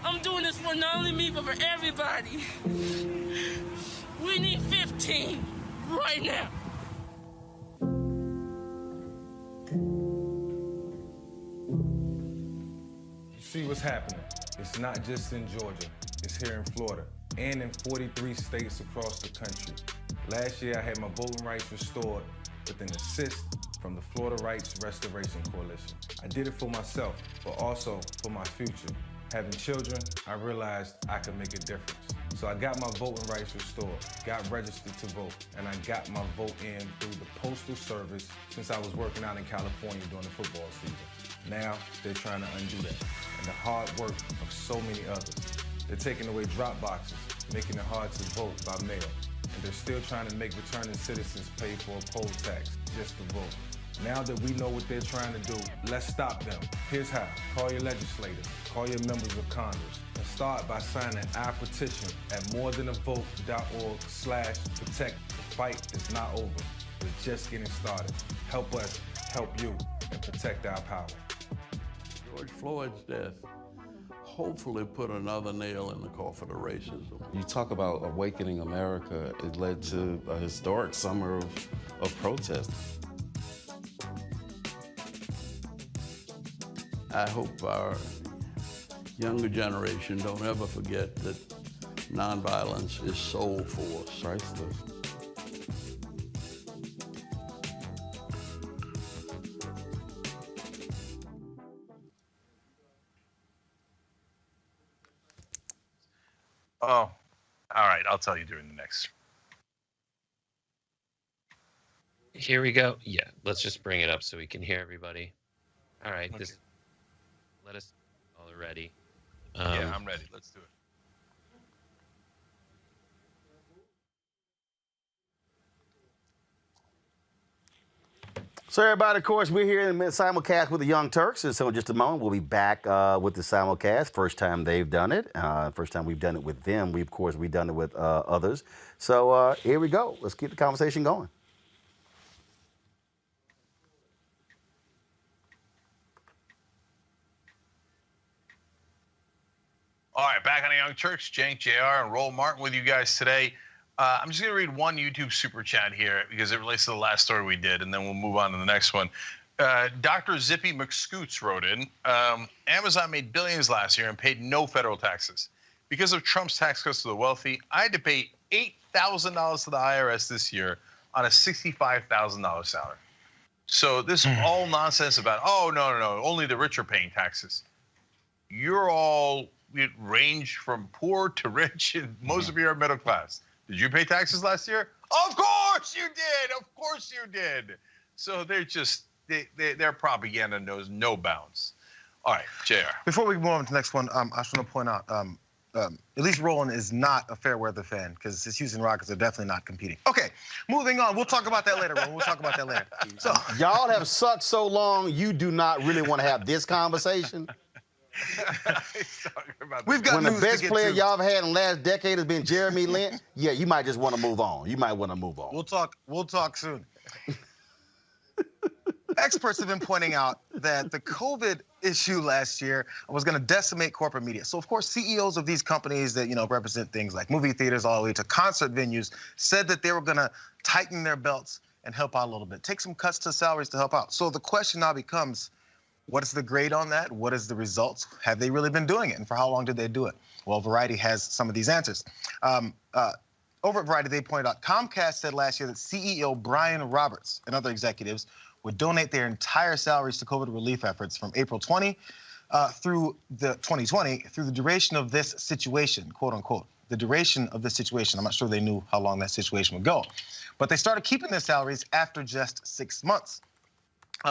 I'm doing this for not only me, but for everybody. We need 15 right now. See what's happening. It's not just in Georgia. It's here in Florida and in 43 states across the country. Last year, I had my voting rights restored with an assist from the Florida Rights Restoration Coalition. I did it for myself, but also for my future. Having children, I realized I could make a difference. So I got my voting rights restored, got registered to vote, and I got my vote in through the Postal Service since I was working out in California during the football season. Now, they're trying to undo that, and the hard work of so many others. They're taking away drop boxes, making it hard to vote by mail. and they're still trying to make returning citizens pay for a poll tax just to vote. Now that we know what they're trying to do, let's stop them. Here's how. Call your legislators, call your members of Congress, and start by signing our petition at morethanavote.org/protect. The fight is not over. We're just getting started. Help us, help you, and protect our power. George Floyd's death hopefully put another nail in the coffin of racism. You talk about awakening America. It led to a historic summer of protest. I hope our younger generation don't ever forget that nonviolence is soul force. Priceless. Oh, all right. I'll tell you during the next. Here we go. Yeah, let's just bring it up so we can hear everybody. All right, Okay. Let us all ready. Yeah, I'm ready. Let's do it. So everybody, of course, we're here in simulcast with the Young Turks, and so in just a moment we'll be back with the simulcast. First time they've done it. First time we've done it with them. We've done it with others. So here we go. Let's keep the conversation going. All right, back on the Young Turks, Cenk, JR, and Roland Martin with you guys today. I'm just going to read one YouTube super chat here because it relates to the last story we did, and then we'll move on to the next one. Dr. Zippy McScoots wrote in, Amazon made billions last year and paid no federal taxes. Because of Trump's tax cuts to the wealthy, I had to pay $8,000 to the IRS this year on a $65,000 salary. So this all nonsense about, oh, no, only the rich are paying taxes. You're all... It range from poor to rich, and most of you are middle class. Did you pay taxes last year? Of course you did. Of course you did. So they're just their propaganda knows no bounds. All right, JR. Before we move on to the next one, I just want to point out, at least Roland is not a fair weather fan because his Houston Rockets are definitely not competing. Okay, moving on. We'll talk about that later, Roland. We'll talk about that later. So y'all have sucked so long, you do not really want to have this conversation. We've got when the news to best get player to. y'all have had in the last decade has been Jeremy Lin, yeah, you might just want to move on. You might want to move on. We'll talk soon. Experts have been pointing out that the COVID issue last year was going to decimate corporate media. So, of course, CEOs of these companies that, represent things like movie theaters all the way to concert venues said that they were going to tighten their belts and help out a little bit, take some cuts to salaries to help out. So the question now becomes, what is the grade on that? What is the results? Have they really been doing it? And for how long did they do it? Well, Variety has some of these answers. Over at Variety, they pointed out Comcast said last year that CEO Brian Roberts and other executives would donate their entire salaries to COVID relief efforts from April 20 through the 2020 through the duration of this situation, quote unquote. The duration of this situation. I'm not sure they knew how long that situation would go. But they started keeping their salaries after just 6 months.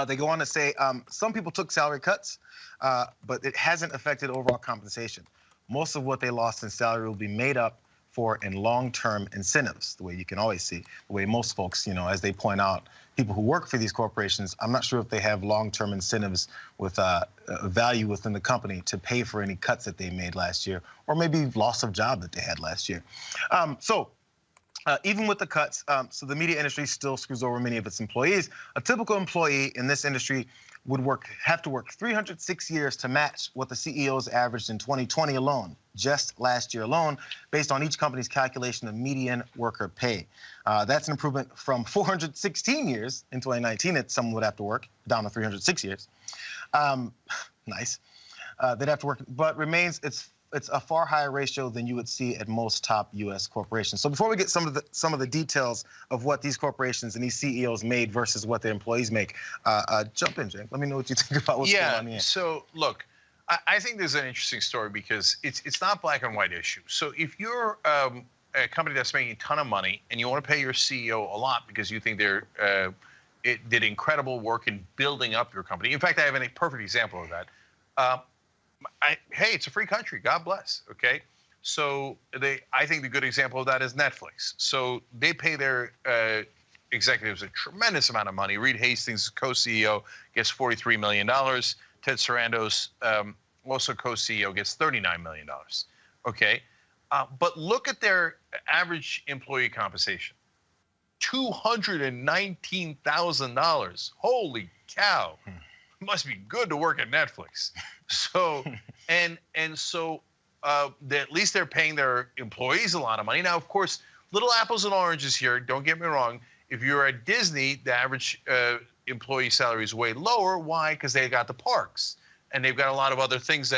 They go on to say some people took salary cuts, but it hasn't affected overall compensation. Most of what they lost in salary will be made up for in long-term incentives, the way you can always see, the way most folks, as they point out, people who work for these corporations, I'm not sure if they have long-term incentives with value within the company to pay for any cuts that they made last year, or maybe loss of job that they had last year. Even with the cuts, so the media industry still screws over many of its employees. A typical employee in this industry would have to work 306 years to match what the CEOs averaged in 2020 alone, just last year alone, based on each company's calculation of median worker pay. That's an improvement from 416 years in 2019 that someone would have to work, down to 306 years. Nice. They'd have to work, but remains, it's a far higher ratio than you would see at most top U.S. corporations. So before we get some of the details of what these corporations and these CEOs made versus what their employees make, jump in, Jake. Let me know what you think about what's going on here. So look, I think there's an interesting story because it's not black and white issue. So if you're a company that's making a ton of money and you want to pay your CEO a lot because you think it did incredible work in building up your company. In fact, I have a perfect example of that. Hey, it's a free country. God bless. Okay. So I think the good example of that is Netflix. So they pay their executives a tremendous amount of money. Reed Hastings, co-CEO, gets $43 million. Ted Sarandos, also co-CEO, gets $39 million. Okay, but look at their average employee compensation. $219,000. Holy cow. It must be good to work at Netflix. So, so at least they're paying their employees a lot of money. Now, of course, little apples and oranges here. Don't get me wrong. If you're at Disney, the average employee salary is way lower. Why? Because they got the parks and they've got a lot of other things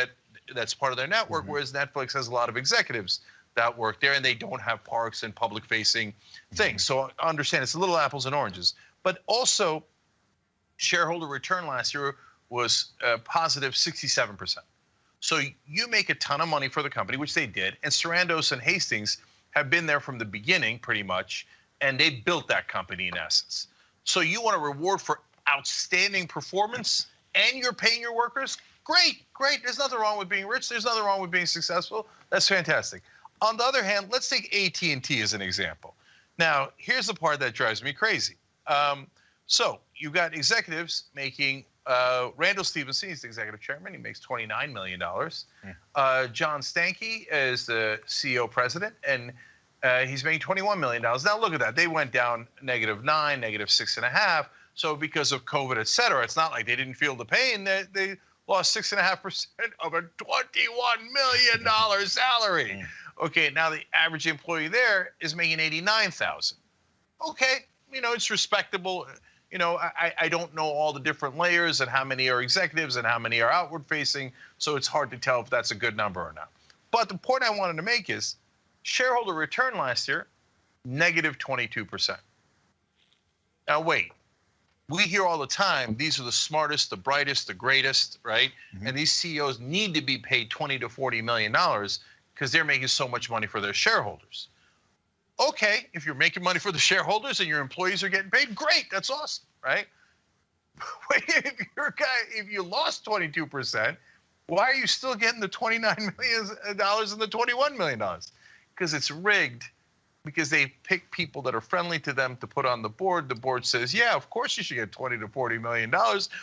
that's part of their network, whereas Netflix has a lot of executives that work there, and they don't have parks and public-facing things. So understand, it's a little apples and oranges. But also, shareholder return last year was positive 67%. So you make a ton of money for the company, which they did, and Sarandos and Hastings have been there from the beginning, pretty much, and they built that company in essence. So you want a reward for outstanding performance, and you're paying your workers? Great, great. There's nothing wrong with being rich. There's nothing wrong with being successful. That's fantastic. On the other hand, let's take AT&T as an example. Now, here's the part that drives me crazy. So you've got executives making, Randall Stephenson, he's the executive chairman, he makes $29 million. John Stankey is the CEO president, and he's making $21 million. Now look at that, they went down -9, -6.5. So because of COVID, et cetera, it's not like they didn't feel the pain. They lost 6.5% of a $21 million salary. Okay, now the average employee there is making $89,000. Okay, it's respectable. I don't know all the different layers and how many are executives and how many are outward facing, so it's hard to tell if that's a good number or not. But the point I wanted to make is shareholder return last year, -22%. Now wait, we hear all the time, these are the smartest, the brightest, the greatest, right? And these CEOs need to be paid $20 to $40 million because they're making so much money for their shareholders. Okay, if you're making money for the shareholders and your employees are getting paid, great, that's awesome, right? Wait, if you lost 22%, why are you still getting the $29 million and the $21 million? Because it's rigged, because they pick people that are friendly to them to put on the board. The board says, yeah, of course you should get $20 to $40 million,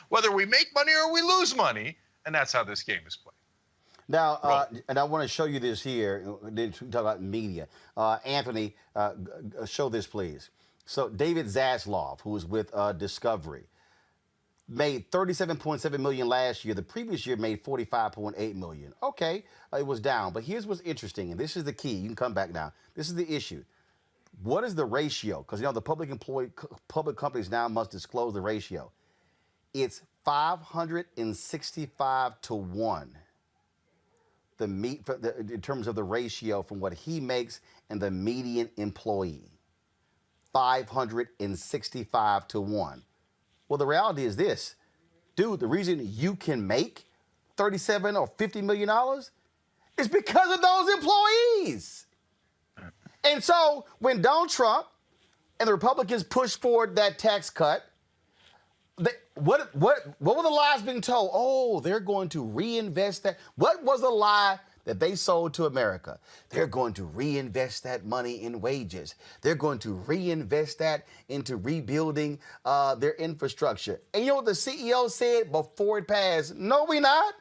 whether we make money or we lose money, and that's how this game is played. Now, and I want to show you this here. Then we talk about media. Anthony, show this, please. So David Zaslav, who was with Discovery, made $37.7 million last year. The previous year made $45.8 million. Okay, it was down. But here's what's interesting, and this is the key. You can come back now. This is the issue. What is the ratio? Because the public companies now must disclose the ratio. It's 565 to 1. In terms of the ratio from what he makes and the median employee, 565 to 1. Well, the reality is this, dude, the reason you can make $37 or $50 million is because of those employees. And so when Donald Trump and the Republicans pushed forward that tax cut, what were the lies being told? Oh, they're going to reinvest that. What was the lie that they sold to America? They're going to reinvest that money in wages. They're going to reinvest that into rebuilding their infrastructure. And you know what the CEO said before it passed? No, we're not.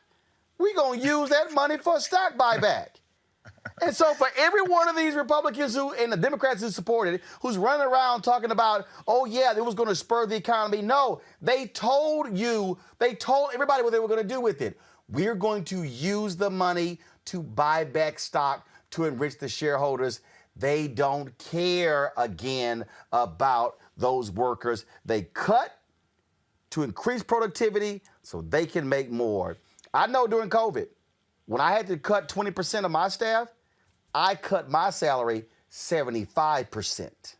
We're going to use that money for a stock buyback. And so for every one of these Republicans and the Democrats who supported it, who's running around talking about, oh, yeah, it was going to spur the economy. No, they told everybody what they were going to do with it. We're going to use the money to buy back stock to enrich the shareholders. They don't care, again, about those workers. They cut to increase productivity so they can make more. I know during COVID, when I had to cut 20% of my staff, I cut my salary 75%.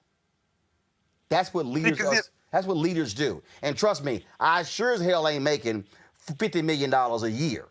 That's what leaders do. And trust me, I sure as hell ain't making $50 million a year.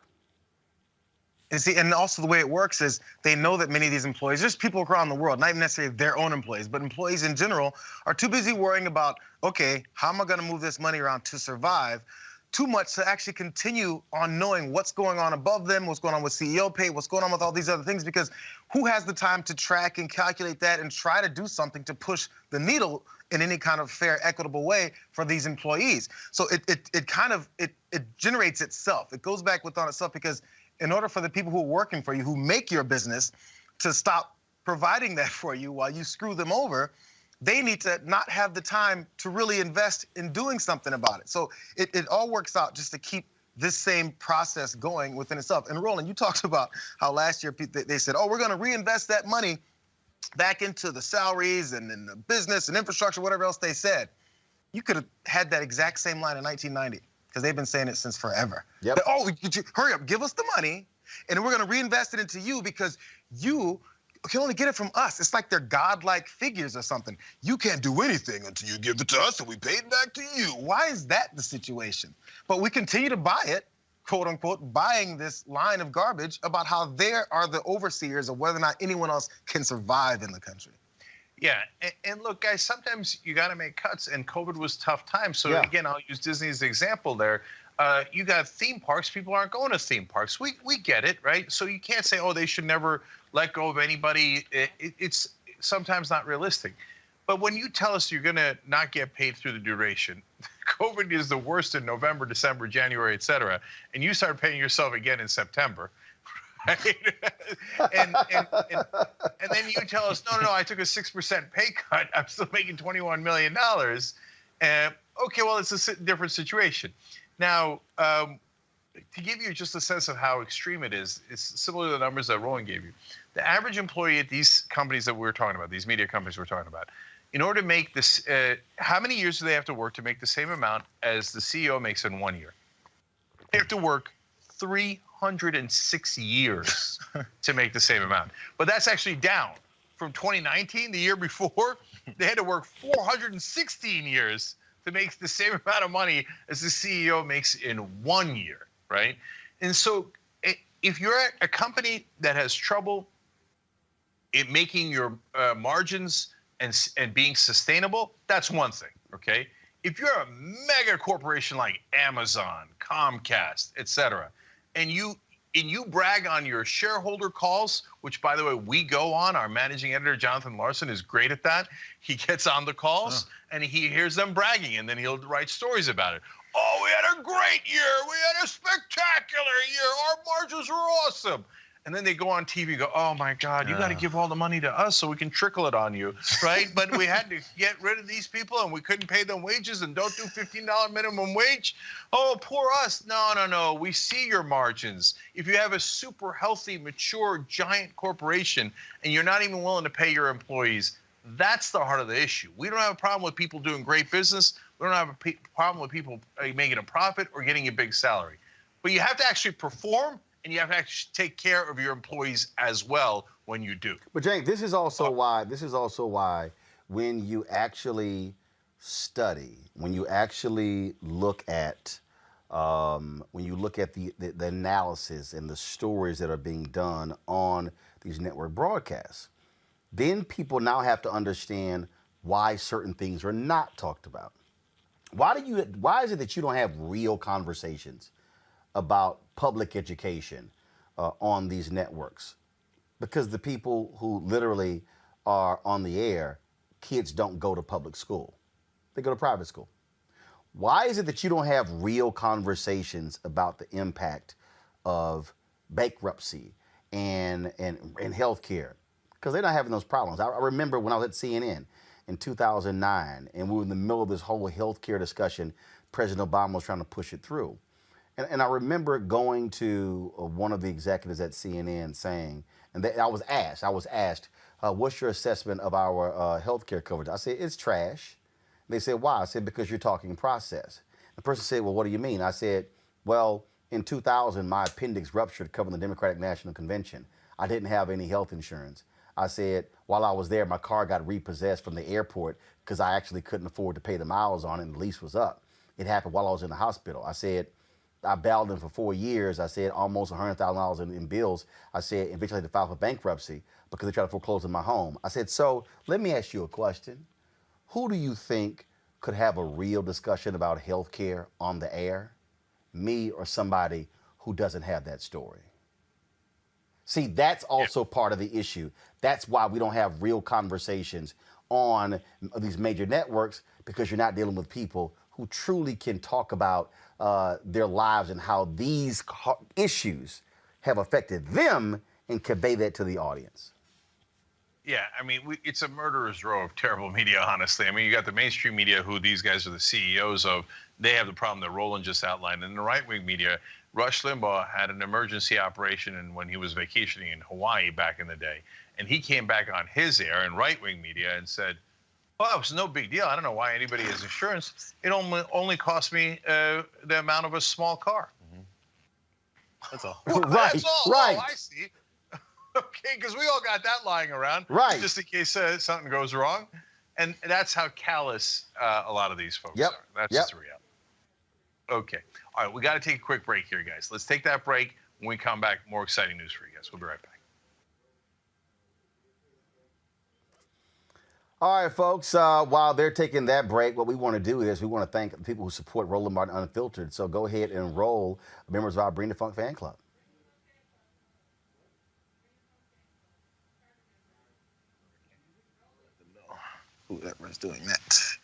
And see, and also the way it works is they know that many of these employees, there's people around the world, not even necessarily their own employees, but employees in general are too busy worrying about, okay, how am I going to move this money around to survive? too much to actually continue on knowing what's going on above them, what's going on with CEO pay, what's going on with all these other things, because who has the time to track and calculate that and try to do something to push the needle in any kind of fair, equitable way for these employees? So it generates itself. It goes back within itself, because in order for the people who are working for you, who make your business, to stop providing that for you while you screw them over, they need to not have the time to really invest in doing something about it. So it all works out just to keep this same process going within itself. And Roland, you talked about how last year they said, oh, we're going to reinvest that money back into the salaries and in the business and infrastructure, whatever else they said. You could have had that exact same line in 1990, because they've been saying it since forever. Yep. That, oh, hurry up, give us the money, and we're going to reinvest it into you, because you can only get it from us. It's like they're godlike figures or something. You can't do anything until you give it to us and we pay it back to you. Why is that the situation? But we continue to buy it, quote unquote, buying this line of garbage about how they are the overseers of whether or not anyone else can survive in the country. Yeah, and look, guys, sometimes you got to make cuts, and COVID was a tough time. So again, I'll use Disney as the example there. You got theme parks. People aren't going to theme parks. We get it, right? So you can't say, oh, they should never let go of anybody. It's sometimes not realistic. But when you tell us you're going to not get paid through the duration, COVID is the worst in November, December, January, et cetera, and you start paying yourself again in September, right? and then you tell us, no, I took a 6% pay cut. I'm still making $21 million. Okay, well, it's a different situation. Now, to give you just a sense of how extreme it is, it's similar to the numbers that Roland gave you. The average employee at these companies that we're talking about, these media companies we're talking about, in order to make this, how many years do they have to work to make the same amount as the CEO makes in 1 year? They have to work 306 years to make the same amount. But that's actually down from 2019, the year before. They had to work 416 years to make the same amount of money as the CEO makes in 1 year, right? And so if you're at a company that has trouble in making your margins and being sustainable, that's one thing, okay? If you're a mega corporation like Amazon, Comcast, et cetera, and you brag on your shareholder calls, which, by the way, we go on. Our managing editor, Jonathan Larson, is great at that. He gets on the calls, and he hears them bragging, and then he'll write stories about it. Oh, we had a great year. We had a spectacular year. Our margins were awesome. And then they go on TV and go, oh, my God, you got to give all the money to us so we can trickle it on you, right? But we had to get rid of these people, and we couldn't pay them wages, and don't do $15 minimum wage. Oh, poor us. No. We see your margins. If you have a super healthy, mature, giant corporation, and you're not even willing to pay your employees, that's the heart of the issue. We don't have a problem with people doing great business. We don't have a problem with people making a profit or getting a big salary. But you have to actually perform, and you have to actually take care of your employees as well when you do. But James, this is also why when you actually study, when you actually look at the analysis and the stories that are being done on these network broadcasts, then people now have to understand why certain things are not talked about. Why is it that you don't have real conversations about public education on these networks? Because the people who literally are on the air, kids don't go to public school. They go to private school. Why is it that you don't have real conversations about the impact of bankruptcy and healthcare? Because they're not having those problems. I remember when I was at CNN in 2009, and we were in the middle of this whole healthcare discussion. President Obama was trying to push it through. And I remember going to one of the executives at CNN saying, and I was asked, what's your assessment of our healthcare coverage? I said, it's trash. They said, why? I said, because you're talking process. The person said, well, what do you mean? I said, well, in 2000, my appendix ruptured covering the Democratic National Convention. I didn't have any health insurance. I said, while I was there, my car got repossessed from the airport because I actually couldn't afford to pay the miles on it and the lease was up. It happened while I was in the hospital. I said, I battled them for 4 years. I said, almost $100,000 in bills. I said, eventually I had to file for bankruptcy because they tried to foreclose on my home. I said, so let me ask you a question. Who do you think could have a real discussion about health care on the air? me or somebody who doesn't have that story. See, that's also part of the issue. That's why we don't have real conversations on these major networks, because you're not dealing with people who truly can talk about their lives and how these issues have affected them and convey that to the audience. Yeah, I mean, it's a murderer's row of terrible media, honestly. I mean, you got the mainstream media, who these guys are the CEOs of. They have the problem that Roland just outlined. And the right-wing media, Rush Limbaugh had an emergency operation when he was vacationing in Hawaii back in the day. And he came back on his air in right-wing media and said, well, it was no big deal. I don't know why anybody has insurance. It only cost me the amount of a small car. That's all. Well, Right, that's all. right. Oh, I see. Okay, because we all got that lying around, right? Just in case something goes wrong, and that's how callous a lot of these folks are. That's just the reality. Okay, all right, we got to take a quick break here, guys. Let's take that break. When we come back, more exciting news for you guys. We'll be right back. All right, folks, while they're taking that break, what we want to do is we want to thank the people who support Roland Martin Unfiltered. So go ahead and enroll members of our Bring the Funk fan club. Whoever's doing that.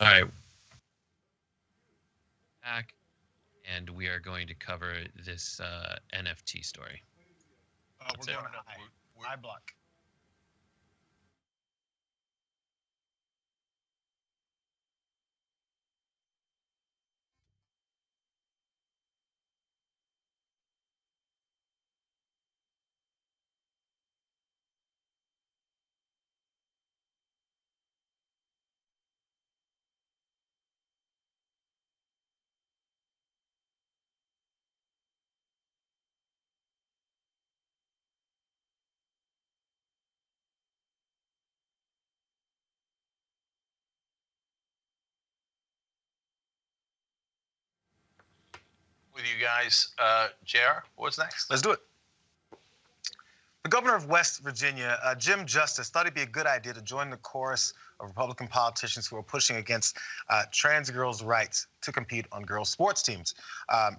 All right. Back, and we are going to cover this NFT story. We're going I block. With you guys, JR, what's next? Let's do it. The governor of West Virginia, Jim Justice, thought it'd be a good idea to join the chorus of Republican politicians who are pushing against trans girls' rights to compete on girls' sports teams.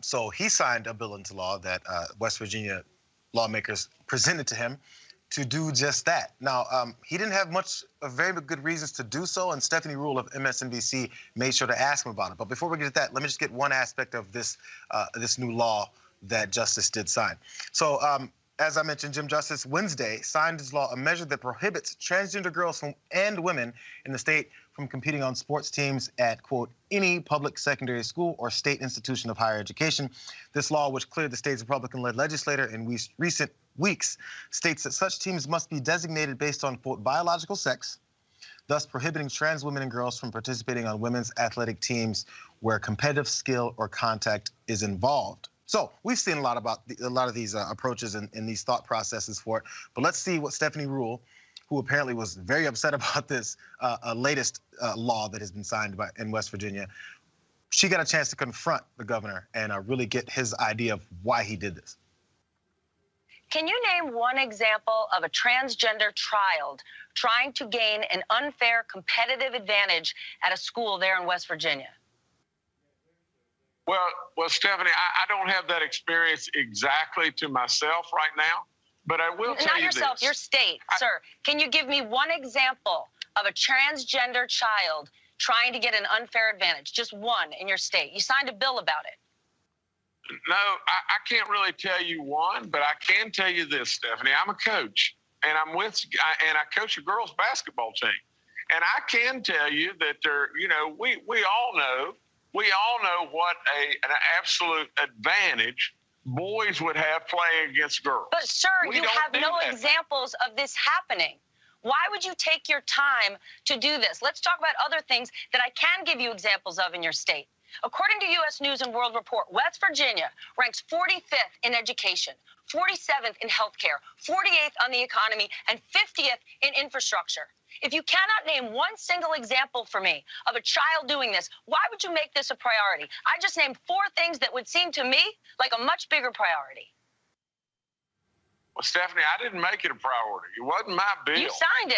So he signed a bill into law that West Virginia lawmakers presented to him to do just that. Now, he didn't have very good reasons to do so, and Stephanie Rule of MSNBC made sure to ask him about it. But before we get to that, let me just get one aspect of this new law that Justice did sign. So, as I mentioned, Jim Justice Wednesday signed into law a measure that prohibits transgender girls and women in the state from competing on sports teams at, quote, any public secondary school or state institution of higher education. This law, which cleared the state's Republican-led legislator in recent weeks, states that such teams must be designated based on, quote, biological sex, thus prohibiting trans women and girls from participating on women's athletic teams where competitive skill or contact is involved. So we've seen a lot of these approaches and these thought processes for it. But let's see what Stephanie Rule, who apparently was very upset about this latest law that has been signed in West Virginia, she got a chance to confront the governor and really get his idea of why he did this. Can you name one example of a transgender child trying to gain an unfair competitive advantage at a school there in West Virginia? Well, Stephanie, I don't have that experience exactly to myself right now, but I will tell you this. Not yourself, your state, sir. Can you give me one example of a transgender child trying to get an unfair advantage? Just one in your state. You signed a bill about it. No, I can't really tell you one, but I can tell you this, Stephanie. I'm a coach, and I coach a girls' basketball team. And I can tell you that we all know what an absolute advantage boys would have playing against girls. But, sir, you have no examples of this happening. Why would you take your time to do this? Let's talk about other things that I can give you examples of in your state. According to U.S. News and World Report, West Virginia ranks 45th in education, 47th in healthcare, 48th on the economy, and 50th in infrastructure. If you cannot name one single example for me of a child doing this, why would you make this a priority? I just named 4 things that would seem to me like a much bigger priority. Well, Stephanie, I didn't make it a priority. It wasn't my bill. You signed it.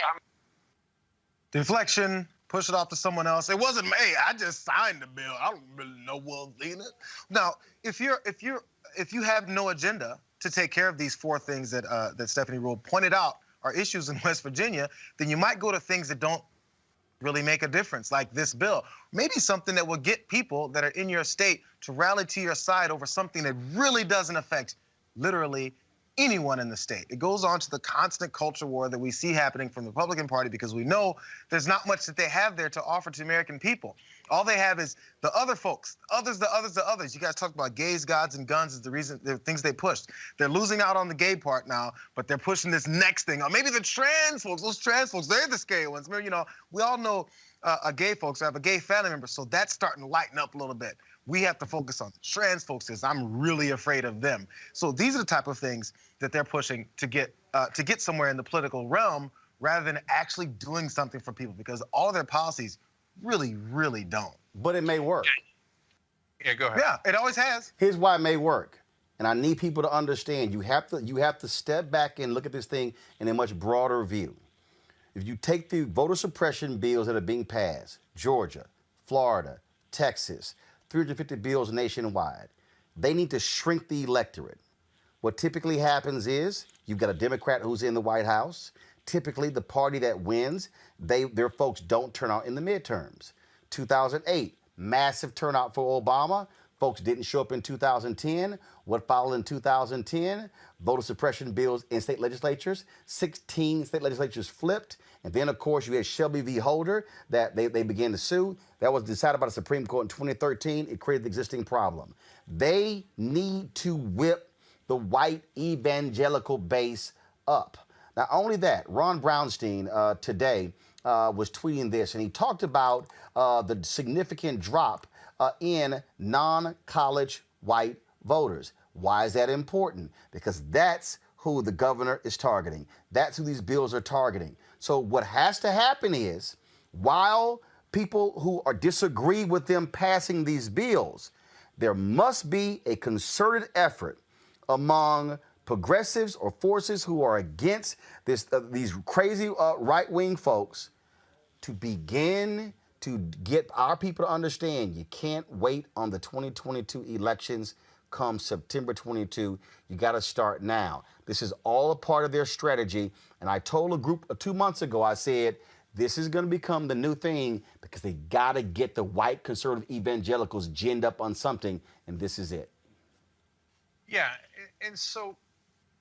Deflection, push it off to someone else. It wasn't me. I just signed the bill. I don't really know what's in it. Now, if you have no agenda to take care of these 4 things that Stephanie Rule pointed out are issues in West Virginia, then you might go to things that don't really make a difference, like this bill. Maybe something that will get people that are in your state to rally to your side over something that really doesn't affect literally anyone in the state. It goes on to the constant culture war that we see happening from the Republican Party because we know there's not much that they have there to offer to American people. All they have is the other folks, the others. You guys talked about gays, gods, and guns is the things they pushed. They're losing out on the gay part now, but they're pushing this next thing. Or maybe the trans folks, those trans folks, they're the scary ones. We all know gay folks have a gay family member, so that's starting to lighten up a little bit. We have to focus on the trans folks because I'm really afraid of them. So these are the type of things that they're pushing to get somewhere in the political realm rather than actually doing something for people because all of their policies really, really don't. But it may work. Yeah, go ahead. Yeah, it always has. Here's why it may work. And I need people to understand you have to step back and look at this thing in a much broader view. If you take the voter suppression bills that are being passed, Georgia, Florida, Texas, 350 bills nationwide, they need to shrink the electorate. What typically happens is you've got a Democrat who's in the White House. Typically, the party that wins, their folks don't turn out in the midterms. 2008, massive turnout for Obama. Folks didn't show up in 2010. What followed in 2010? Voter suppression bills in state legislatures. 16 state legislatures flipped. And then, of course, you had Shelby v. Holder that they began to sue. That was decided by the Supreme Court in 2013. It created the existing problem. They need to whip the white evangelical base up. Not only that, Ron Brownstein today was tweeting this, and he talked about the significant drop in non-college white voters. Why is that important? Because that's who the governor is targeting. That's who these bills are targeting. So what has to happen is, while people who disagree with them passing these bills, there must be a concerted effort among progressives or forces who are against these crazy right-wing folks to begin to get our people to understand you can't wait on the 2022 elections come September 22. You got to start now. This is all a part of their strategy. And I told a group 2 months ago, I said, this is going to become the new thing because they got to get the white conservative evangelicals ginned up on something, and this is it. Yeah, and so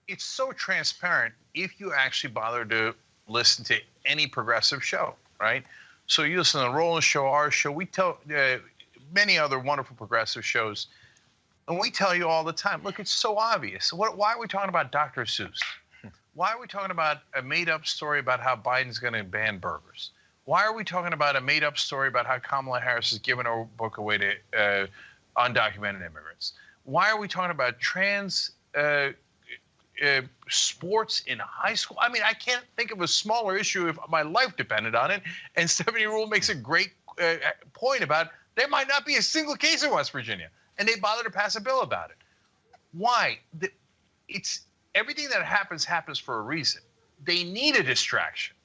it's so transparent if you actually bother to listen to any progressive show, right? So you listen to the Roland show, our show, we tell many other wonderful progressive shows, and we tell you all the time, look, it's so obvious. Why are we talking about Dr. Seuss? Why are we talking about a made-up story about how Biden's going to ban burgers? Why are we talking about a made-up story about how Kamala Harris is giving her book away to undocumented immigrants? Why are we talking about trans sports in high school? I mean, I can't think of a smaller issue if my life depended on it. And Stephanie Rule makes a great point about there might not be a single case in West Virginia, and they bother to pass a bill about it. Why? It's everything that happens for a reason. They need a distraction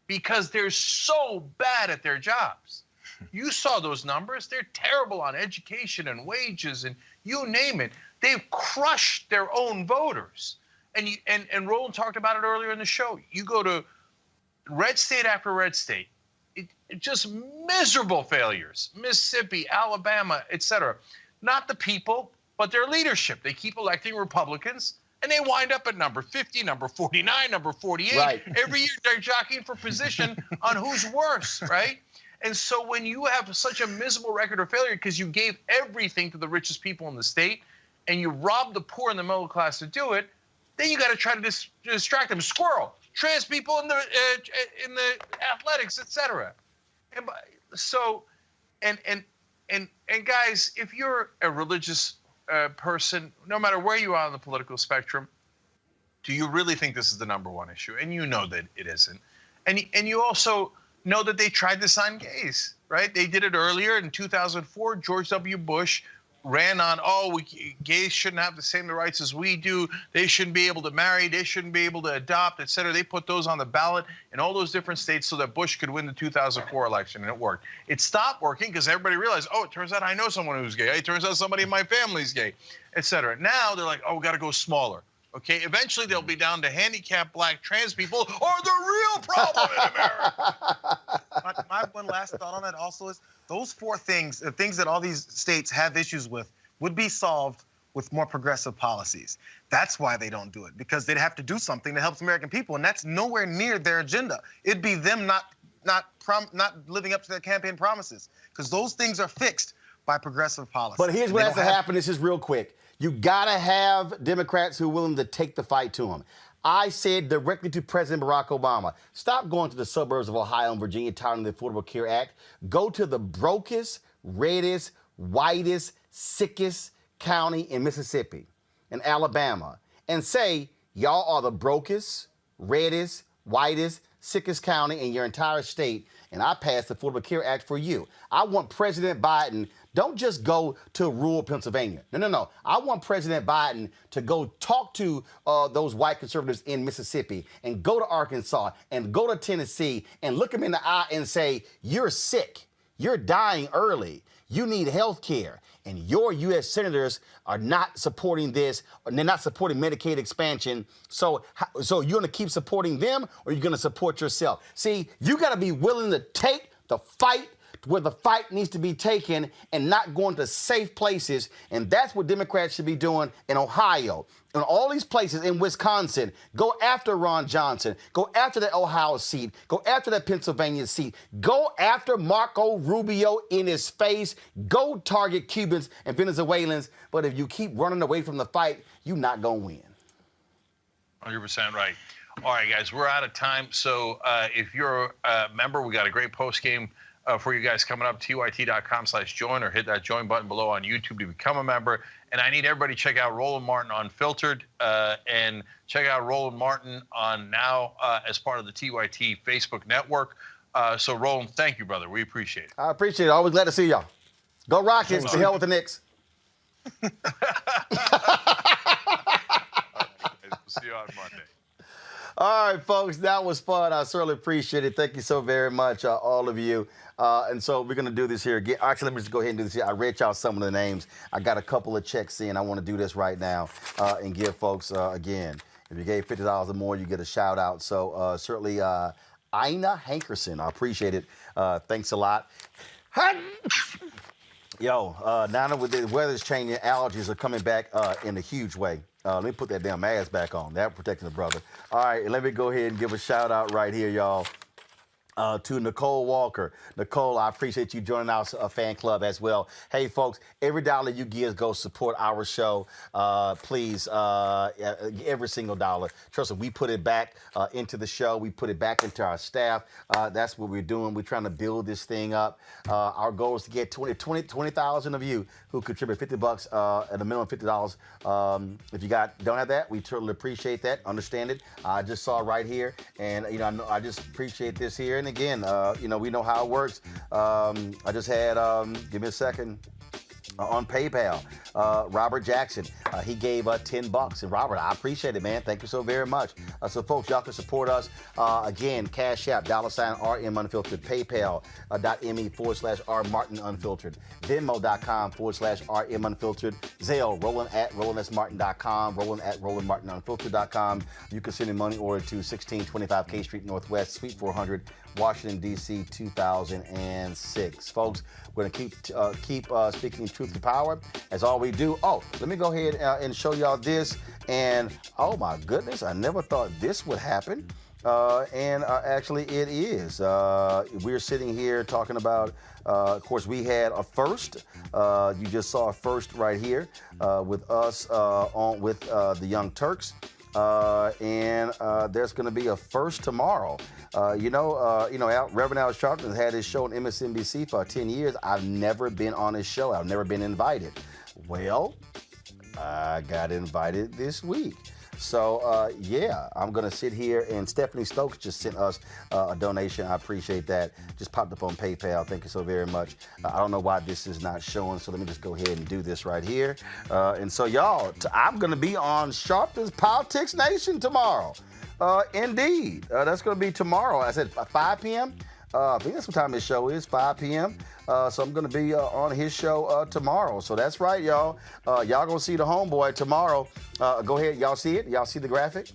because they're so bad at their jobs. You saw those numbers. They're terrible on education and wages and you name it. They've crushed their own voters. And Roland talked about it earlier in the show. You go to red state after red state, it just miserable failures. Mississippi, Alabama, etc. Not the people, but their leadership. They keep electing Republicans, and they wind up at number 50, number 49, number 48. Right. Every year they're jockeying for position on who's worse, right? And so when you have such a miserable record of failure because you gave everything to the richest people in the state and you robbed the poor and the middle class to do it, then you got to try to distract them. Squirrel, trans people in the athletics, etc. And so, and guys, if you're a religious person, no matter where you are on the political spectrum, do you really think this is the number one issue? And you know that it isn't. And you also know that they tried this on gays, right? They did it earlier in 2004. George W. Bush ran on, gays shouldn't have the same rights as we do. They shouldn't be able to marry. They shouldn't be able to adopt, et cetera. They put those on the ballot in all those different states so that Bush could win the 2004 election, and it worked. It stopped working because everybody realized, it turns out I know someone who's gay. It turns out somebody in my family's gay, et cetera. Now they're like, we got to go smaller. Okay, eventually they'll be down to handicapped black trans people are the real problem in America. My one last thought on that also is those four things, the things that all these states have issues with, would be solved with more progressive policies. That's why they don't do it, because they'd have to do something that helps American people, and that's nowhere near their agenda. It'd be them not living up to their campaign promises, because those things are fixed by progressive policy. But here's what has to happen. This is real quick. You got to have Democrats who are willing to take the fight to them. I said directly to President Barack Obama, stop going to the suburbs of Ohio and Virginia touting the Affordable Care Act. Go to the brokest, reddest, whitest, sickest county in Mississippi and Alabama and say, y'all are the brokest, reddest, whitest, sickest county in your entire state, and I passed the Affordable Care Act for you. I want President Biden, don't just go to rural Pennsylvania. No. I want President Biden to go talk to those white conservatives in Mississippi and go to Arkansas and go to Tennessee and look them in the eye and say, you're sick, you're dying early, you need health care, and your U.S. senators are not supporting this, or they're not supporting Medicaid expansion. So you're going to keep supporting them, or you're going to support yourself? See, you got to be willing to take the fight where the fight needs to be taken and not going to safe places. And that's what Democrats should be doing in Ohio. In all these places, in Wisconsin, go after Ron Johnson. Go after that Ohio seat. Go after that Pennsylvania seat. Go after Marco Rubio in his face. Go target Cubans and Venezuelans. But if you keep running away from the fight, you're not going to win. 100% right. All right, guys, we're out of time. So if you're a member, we got a great post game for you guys coming up. TYT.com/join, or hit that join button below on YouTube to become a member. And I need everybody to check out Roland Martin Unfiltered, and check out Roland Martin on now as part of the TYT Facebook network. So Roland, thank you, brother. We appreciate it. I appreciate it. Always glad to see y'all. Go Rockets. To hell with the Knicks. We'll see you on Monday. All right, folks, that was fun. I certainly appreciate it. Thank you so very much, all of you. And so we're going to do this here again. Actually, let me just go ahead and do this here. I read y'all some of the names. I got a couple of checks in. I want to do this right now and give folks, again, if you gave $50 or more, you get a shout out. So certainly, Ina Hankerson, I appreciate it. Thanks a lot. Yo, now with the weather's changing, allergies are coming back in a huge way. Let me put that damn mask back on. That protecting the brother. All right, let me go ahead and give a shout out right here, y'all. To Nicole Walker. Nicole, I appreciate you joining our fan club as well. Hey, folks, every dollar you give goes support our show. Please, every single dollar. Trust me, we put it back into the show. We put it back into our staff. That's what we're doing. We're trying to build this thing up. Our goal is to get 20,000 of you who contribute $50 at a minimum $50. If you don't have that, we totally appreciate that. Understand it. I just saw it right here, and I just appreciate this here. And again, we know how it works. I just had, give me a second, on PayPal, Robert Jackson. He gave $10. And Robert, I appreciate it, man. Thank you so very much. So folks, y'all can support us. Again, Cash App, $RM Unfiltered, PayPal.me/R Martin Unfiltered, Venmo.com/RM Unfiltered, Zelle, Roland@RolandSMartin.com, Roland@RolandMartinUnfiltered.com. You can send a money order to 1625 K Street Northwest, Suite 400, Washington, D.C., 2006. Folks, we're going to keep speaking truth to power as all we do. Oh, let me go ahead and show y'all this. And oh my goodness, I never thought this would happen. Actually it is. We're sitting here talking about, of course, we had a first. You just saw a first right here with us with the Young Turks. And there's going to be a first tomorrow. Reverend Al Sharpton has had his show on MSNBC for 10 years. I've never been on his show. I've never been invited. Well, I got invited this week. So, yeah, I'm going to sit here, and Stephanie Stokes just sent us a donation. I appreciate that. Just popped up on PayPal. Thank you so very much. I don't know why this is not showing, so let me just go ahead and do this right here. And so, y'all, I'm going to be on Sharpton's Politics Nation tomorrow. Indeed. That's going to be tomorrow. I said 5 p.m.? I think that's what time his show is, 5 p.m. So I'm going to be on his show tomorrow. So that's right, y'all. Y'all going to see the homeboy tomorrow. Go ahead. Y'all see it? Y'all see the graphic?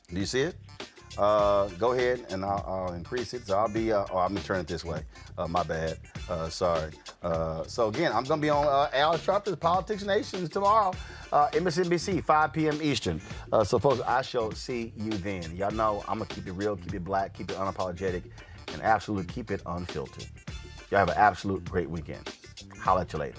Do you see it? Go ahead, and I'll increase it. So I'll be, I'm going to turn it this way. My bad. Sorry. So again, I'm going to be on Al Sharpton's Politics Nations tomorrow. MSNBC, 5 p.m. Eastern. So folks, I shall see you then. Y'all know I'm going to keep it real, keep it black, keep it unapologetic, and absolutely keep it unfiltered. Y'all have an absolute great weekend. Holla at you later.